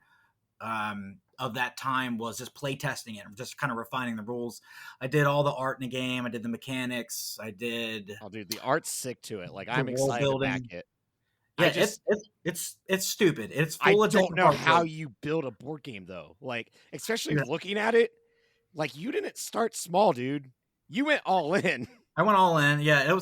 of that time was just play testing it, just kind of refining the rules. I did all the art in the game. I did the mechanics. I did. Oh, dude, the art's sick to it. Like, the I'm world excited to building. back it. Yeah, it's stupid. It's full I of don't different know parts how of it. you build a board game, though. Like, especially Yeah. looking at it, like, you didn't start small, dude. You went all in. I went all in. Yeah,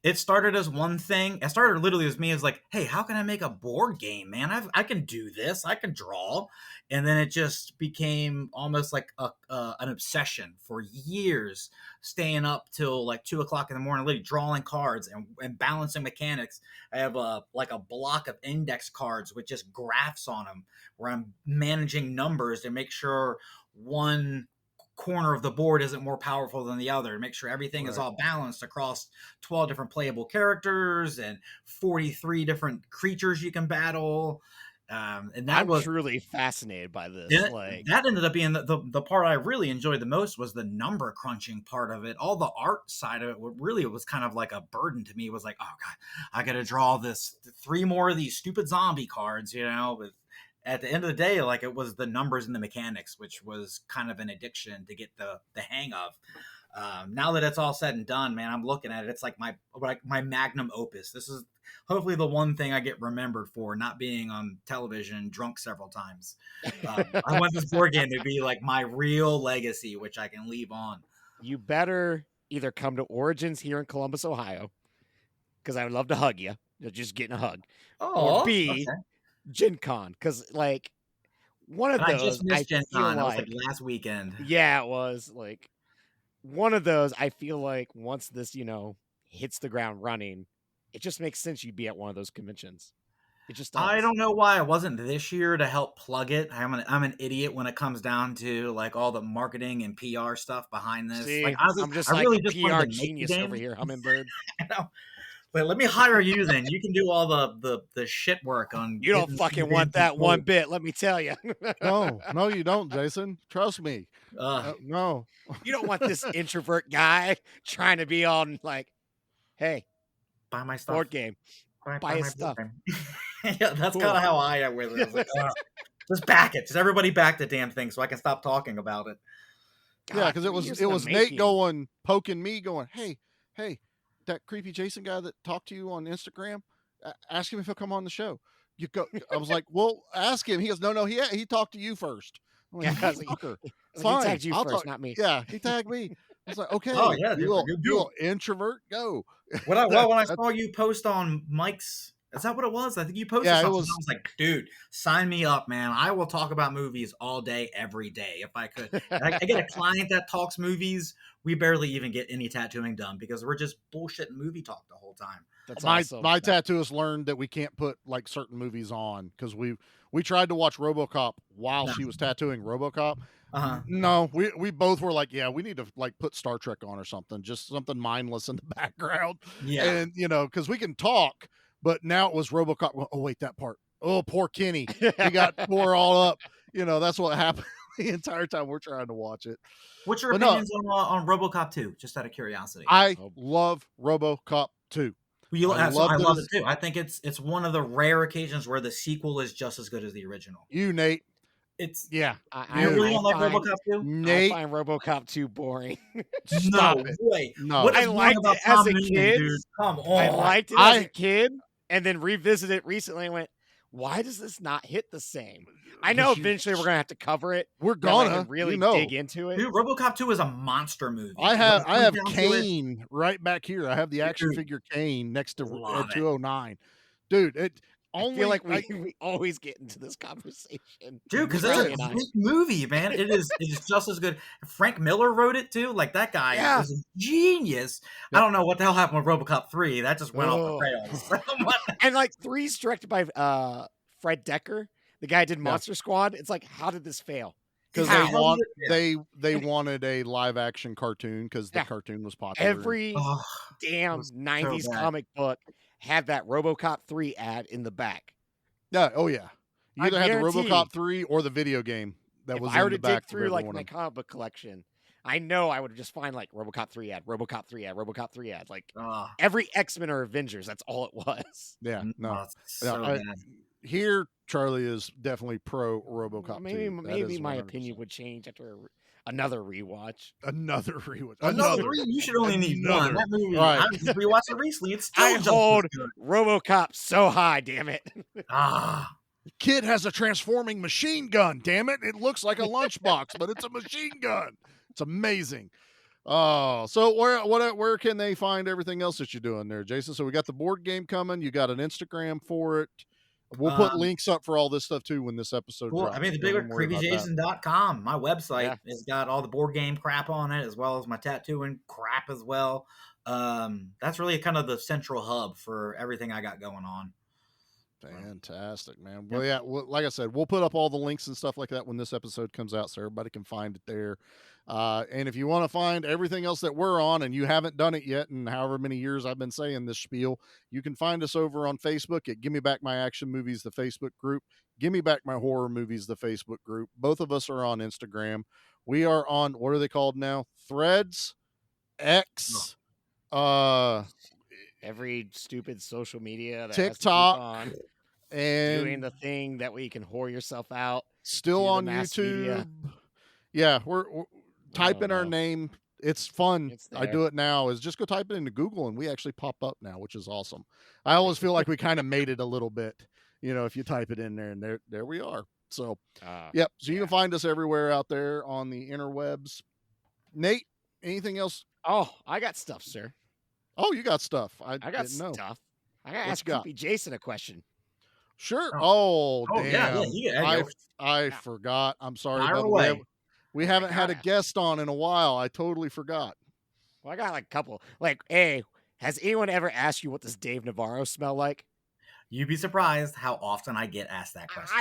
it started as one thing. It started literally as me as like, hey, how can I make a board game, man? I can do this. I can draw. And then it just became almost like an obsession for years, staying up till like 2:00 in the morning, literally drawing cards and balancing mechanics. I have a block of index cards with just graphs on them where I'm managing numbers to make sure one corner of the board isn't more powerful than the other, to make sure everything is all balanced across 12 different playable characters and 43 different creatures you can battle. And that I'm truly fascinated by this. That ended up being the part I really enjoyed the most, was the number crunching part of it. All the art side of it really was kind of like a burden to me. It was like, oh god, I got to draw 3 more of these stupid zombie cards, but at the end of the day, like, it was the numbers and the mechanics, which was kind of an addiction to get the hang of. Now that it's all said and done, man, I'm looking at it. It's like my magnum opus. This is hopefully the one thing I get remembered for, not being on television drunk several times. I want this board game to be like my real legacy, which I can leave on. You better either come to Origins here in Columbus, Ohio, because I would love to hug you, just getting a hug, or B, okay. Gen Con, because like one of And those, I just missed Gen feel Con. That was like like last weekend. Yeah, it was like one of those. I feel like once this, hits the ground running, it just makes sense you'd be at one of those conventions. It just does. I don't know why I wasn't this year to help plug it. I'm an idiot when it comes down to like all the marketing and PR stuff behind this. See, like, I'm just I like really a just wanted PR to make the genius game. over here, Hummingbird. I know. But let me hire you then. You can do all the shit work on. You don't getting fucking the want game that one sold. bit, let me tell you. No, you don't, Jason. Trust me. No. You don't want this introvert guy trying to be on like, hey, buy my stuff. board game. Buy his my stuff. board game. Yeah, that's Cool. kind of how I am with it. I was like, just back it. Just everybody back the damn thing so I can stop talking about it. Yeah, because it was Nate poking me, going, hey, that creepy Jason guy that talked to you on Instagram, ask him if he'll come on the show. You go. I was like, well, ask him. He goes, no, he talked to you first. I'm like, Yeah, I was like, fucker. he Fine, tagged you I'll first, talk. not me. Yeah, he tagged me. I was like, okay, Oh, yeah, you little introvert, go. When I saw you post on Mike's, is that what it was? I think you posted Yeah, it something. was- I was like, dude, sign me up, man. I will talk about movies all day, every day, if I could. I get a client that talks movies. We barely even get any tattooing done because we're just bullshit movie talk the whole time. That's my awesome. my tattooist learned that we can't put like certain movies on because we tried to watch RoboCop while she was tattooing RoboCop. Uh-huh. No, we both were like, yeah, we need to like put Star Trek on or something, just something mindless in the background. Yeah. And because we can talk, but now it was RoboCop. Oh wait, that part. Oh, poor Kenny. He got tore all up. That's what happened the entire time we're trying to watch it. What's your But no, opinions on RoboCop 2? Just out of curiosity. I love RoboCop 2. I love loved it too. I think it's one of the rare occasions where the sequel is just as good as the original. You, Nate. It's Yeah. I really don't like RoboCop 2. Nate, I find RoboCop 2 boring. No way. No. What I is liked about it as Tom a Noonan, kid. dude? Come on. I liked it as a kid, and then revisited it recently and went, why does this not hit the same? I know eventually we're gonna have to cover it. We're but gonna really dig into it. Dude, RoboCop 2 is a monster movie. I have down to it, Kane right back here. I have the action figure Kane next to Love it. 209. Dude, I feel like we always get into this conversation. dude, because it's a great movie, man. It is just as good. Frank Miller wrote it too. Like that guy is a genius. I don't know what the hell happened with RoboCop 3. That just went off the rails. And like 3's directed by Fred Decker, the guy who did Monster Squad. It's like, how did this fail? Because they wanted a live action cartoon because the cartoon was popular. Every damn 90s comic book had that RoboCop 3 ad in the back. Yeah, oh yeah. You either had the RoboCop 3 or the video game that was in the back. If I were to dig through like my comic book collection, I know I would just find like RoboCop 3 ad, RoboCop 3 ad, RoboCop 3 ad. Like every X-Men or Avengers, that's all it was. Yeah, no. So here, Charlie is definitely pro RoboCop. Maybe my opinion would change after another rewatch. Another rewatch. Another three? You should only need one. That movie, right. I just rewatched it recently. It's still I hold RoboCop so high, damn it. The kid has a transforming machine gun, damn it. It looks like a lunchbox, but it's a machine gun. It's amazing. Oh, so where can they find everything else that you're doing there, Jason? So we got the board game coming. You got an Instagram for it. We'll put links up for all this stuff too when this episode drops. I mean, the big one, creepyjason.com. My website has got all the board game crap on it, as well as my tattooing crap as well. That's really kind of the central hub for everything I got going on. Fantastic, man. Well, yeah, like I said, we'll put up all the links and stuff like that when this episode comes out, so everybody can find it there. And if you want to find everything else that we're on and you haven't done it yet, and however many years I've been saying this spiel, you can find us over on Facebook at Give Me Back My Action Movies, the Facebook group. Give Me Back My Horror Movies, the Facebook group. Both of us are on Instagram. We are on, what are they called now? Threads, X, every stupid social media that TikTok, has to keep on and doing the thing that way you can whore yourself out. Still on YouTube. Media. Yeah, we're type in our name. It's fun. I do it now. Is just go type it into Google and we actually pop up now, which is awesome. I always feel like we kind of made it a little bit, if you type it in there, and there we are. So, yep. So you can find us everywhere out there on the interwebs. Nate, anything else? Oh, I got stuff, sir. Oh, you got stuff. I got didn't stuff. know. I got to ask Creepy Jason a question. Sure. Oh damn. Yeah, I forgot. I'm sorry. Fire away. We haven't had a guest on in a while. I totally forgot. Well, I got like a couple. Like, hey, has anyone ever asked you what does Dave Navarro smell like? You'd be surprised how often I get asked that question.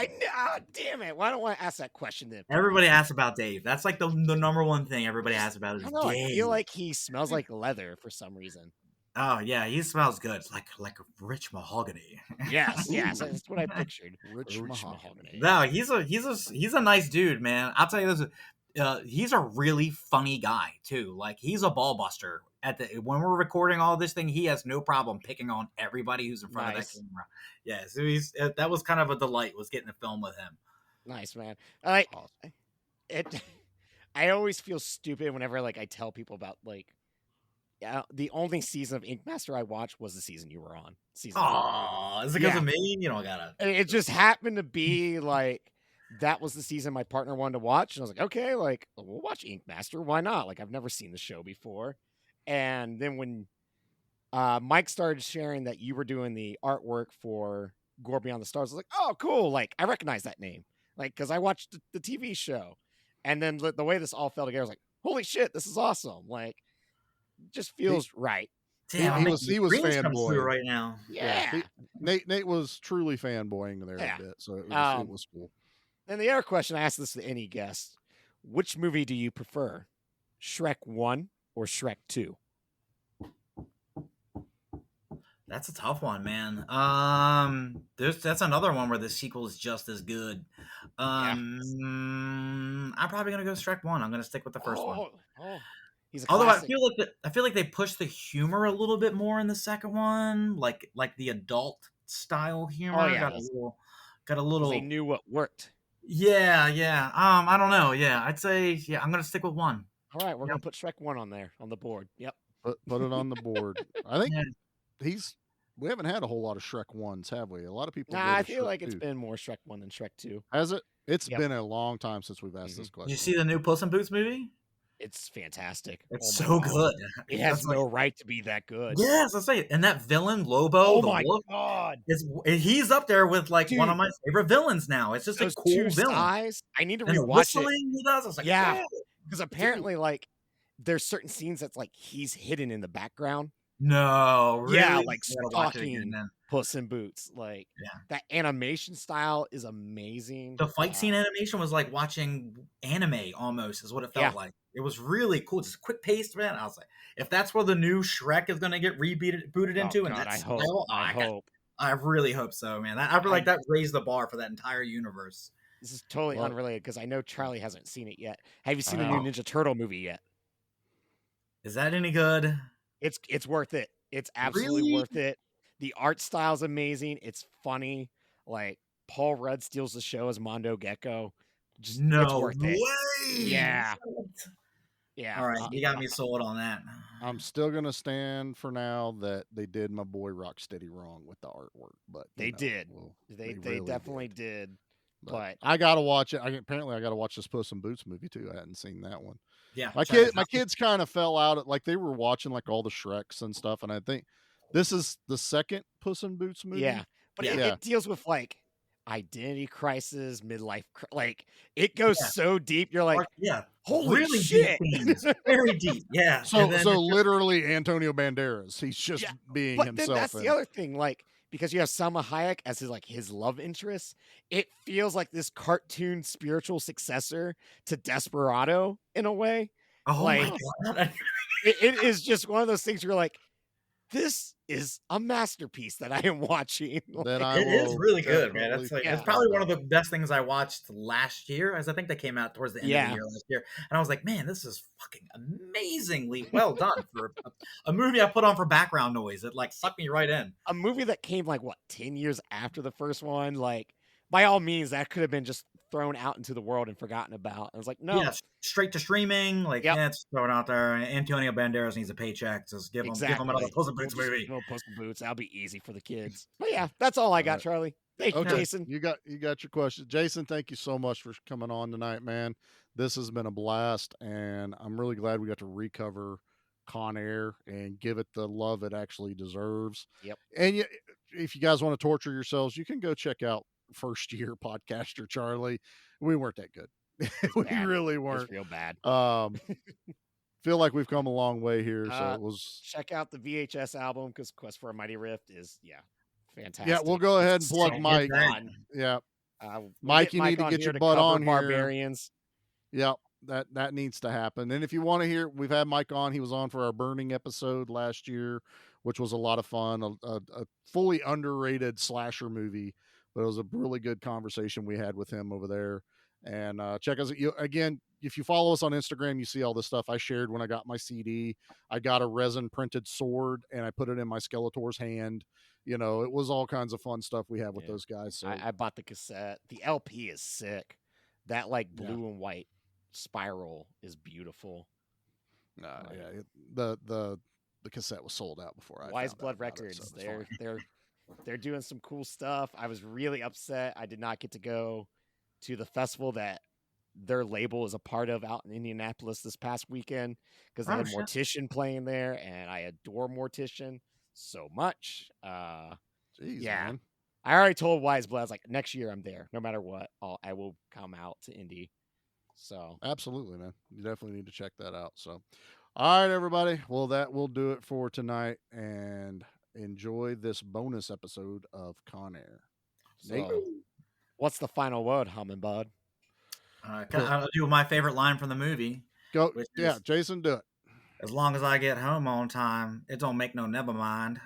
Damn it. Why don't I ask that question then? Everybody asks about Dave. That's like the number one thing everybody asks about is Dave. I feel like he smells like leather for some reason. Oh yeah, he smells good, like rich mahogany. Yes, that's what I pictured. Rich mahogany. No, he's a nice dude, man. I'll tell you this. He's a really funny guy too. Like he's a ball buster. When we're recording all this thing, he has no problem picking on everybody who's in front of that camera. Yeah, so that was kind of a delight, was getting to film with him. Nice, man. I always feel stupid whenever like I tell people about like the only season of Ink Master I watched was the season you were on. Oh, is it because of me? You don't gotta. It just happened to be like that was the season my partner wanted to watch, and I was like, okay, like we'll watch Ink Master. Why not? Like I've never seen the show before. And then when Mike started sharing that you were doing the artwork for Gore Beyond the Stars, I was like, oh, cool. Like I recognize that name, like because I watched the TV show, and then the way this all fell together, I was like, holy shit, this is awesome. Like. Just feels right. Damn, he was fanboying right now. Yeah. Nate was truly fanboying there a bit, so it was cool. And the other question, I asked this to any guest: which movie do you prefer, Shrek 1 or Shrek 2? That's a tough one, man. That's another one where the sequel is just as good. I'm probably gonna go Shrek 1. I'm gonna stick with the first one. He's a Although classic. I feel like they pushed the humor a little bit more in the second one, like the adult style humor. Oh, yeah. Got a little. They knew what worked. Yeah. I don't know. Yeah, I'd say I'm gonna stick with 1. All right, we're gonna put Shrek 1 on there on the board. Yep. Put it on the board. I think we haven't had a whole lot of Shrek 1s, have we? A lot of people. Nah, I feel like it's been more Shrek 1 than Shrek 2. Has it? It's been a long time since we've asked this question. Did you see the new Puss in Boots movie? It's fantastic. It's so good. It has no right to be that good. Yes, let's say it. And that villain, Lobo, Oh the my wolf, god. He's up there with like one Dude. of my favorite villains now. It's just Those a cool two villain. sides, I need to And the rewatch it. whistling he does, I was like, Yeah, "Oh, because apparently, like, there's certain scenes that's like he's hidden in the background. no, really? Yeah, like I gotta watch it stalking again then." Puss in Boots. Like, that animation style is amazing. The fight scene animation was like watching anime almost, is what it felt like. It was really cool, just quick paced, man. I was like, if that's where the new Shrek is gonna get booted into, and God, that's I hope. I really hope so, man. I feel like that raised the bar for that entire universe. This is totally unrelated because I know Charlie hasn't seen it yet. Have you seen the new Ninja Turtle movie yet? Is that any good? It's worth it. It's absolutely worth it. The art style's amazing. It's funny. Like Paul Rudd steals the show as Mondo Gecko. Just it's worth it. Yeah. Yeah. All right, you got me sold on that. I'm still gonna stand for now that they did my boy Rocksteady wrong with the artwork, but they did. They really definitely did. But I gotta watch it. Apparently, I gotta watch this Puss in Boots movie too. I hadn't seen that one. Yeah, my kids kind of fell out. Like they were watching like all the Shreks and stuff, and I think this is the second Puss in Boots movie. Yeah, but it deals with like identity crisis, midlife. Like it goes so deep. You're like, holy really shit, deep themes. Very deep. Yeah. So literally Antonio Banderas. He's just being but himself. Then that's the other thing. Like because you have Salma Hayek as his love interest, it feels like this cartoon spiritual successor to Desperado in a way. Oh like, my god! it is just one of those things where you're like, this is a masterpiece that I am watching. It is really good, man. That's like it's probably one of the best things I watched last year, as I think they came out towards the end of the year last year, and I was like, man, this is fucking amazingly well done for a movie I put on for background noise. It like sucked me right in. A movie that came like 10 years after the first one. Like by all means, that could have been just thrown out into the world and forgotten about. I was like, no, straight to streaming. Like, it's thrown out there. Antonio Banderas needs a paycheck. Just give him another Puss in Boots movie. Puss in Boots. That'll be easy for the kids. But yeah, that's all I got, Charlie. Thank you, Jason. You got your question, Jason. Thank you so much for coming on tonight, man. This has been a blast, and I'm really glad we got to recover Con Air and give it the love it actually deserves. Yep. And if you guys want to torture yourselves, you can go check out First Year Podcaster Charlie. We weren't that good. We really weren't. It's real bad. Feel like we've come a long way here. So it was. Check out the VHS album because Quest for a Mighty Rift is fantastic. Yeah, we'll go ahead and plug Mike. Yeah, Mike, you need to get your butt on here. Barbarians. Yep, that needs to happen. And if you want to hear, we've had Mike on. He was on for our Burning episode last year, which was a lot of fun. A fully underrated slasher movie. But it was a really good conversation we had with him over there. And check us again. If you follow us on Instagram, you see all this stuff I shared when I got my CD. I got a resin printed sword and I put it in my Skeletor's hand. It was all kinds of fun stuff we had with those guys. So I bought the cassette. The LP is sick. That like blue and white spiral is beautiful. The cassette was sold out before I. Wise Blood Records. They're doing some cool stuff. I was really upset I did not get to go to the festival that their label is a part of out in Indianapolis this past weekend because they had Mortician playing there, and I adore Mortician so much. Jeez, man. I already told Wise Blood, I was like, next year I'm there. No matter what, I will come out to Indy. So absolutely, man. You definitely need to check that out. So, all right, everybody. Well, that will do it for tonight, and enjoy this bonus episode of Con Air. So, what's the final word, Hummingbird? I'll do my favorite line from the movie. Go, Jason, do it. As long as I get home on time, it don't make no never mind.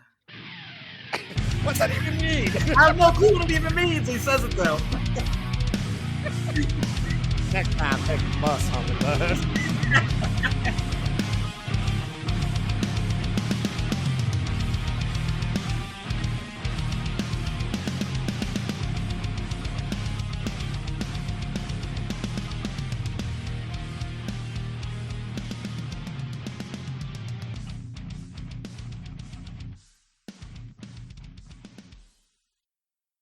What's that even mean? I have no clue what it even means. He says it though. Next time, take the bus on the bus.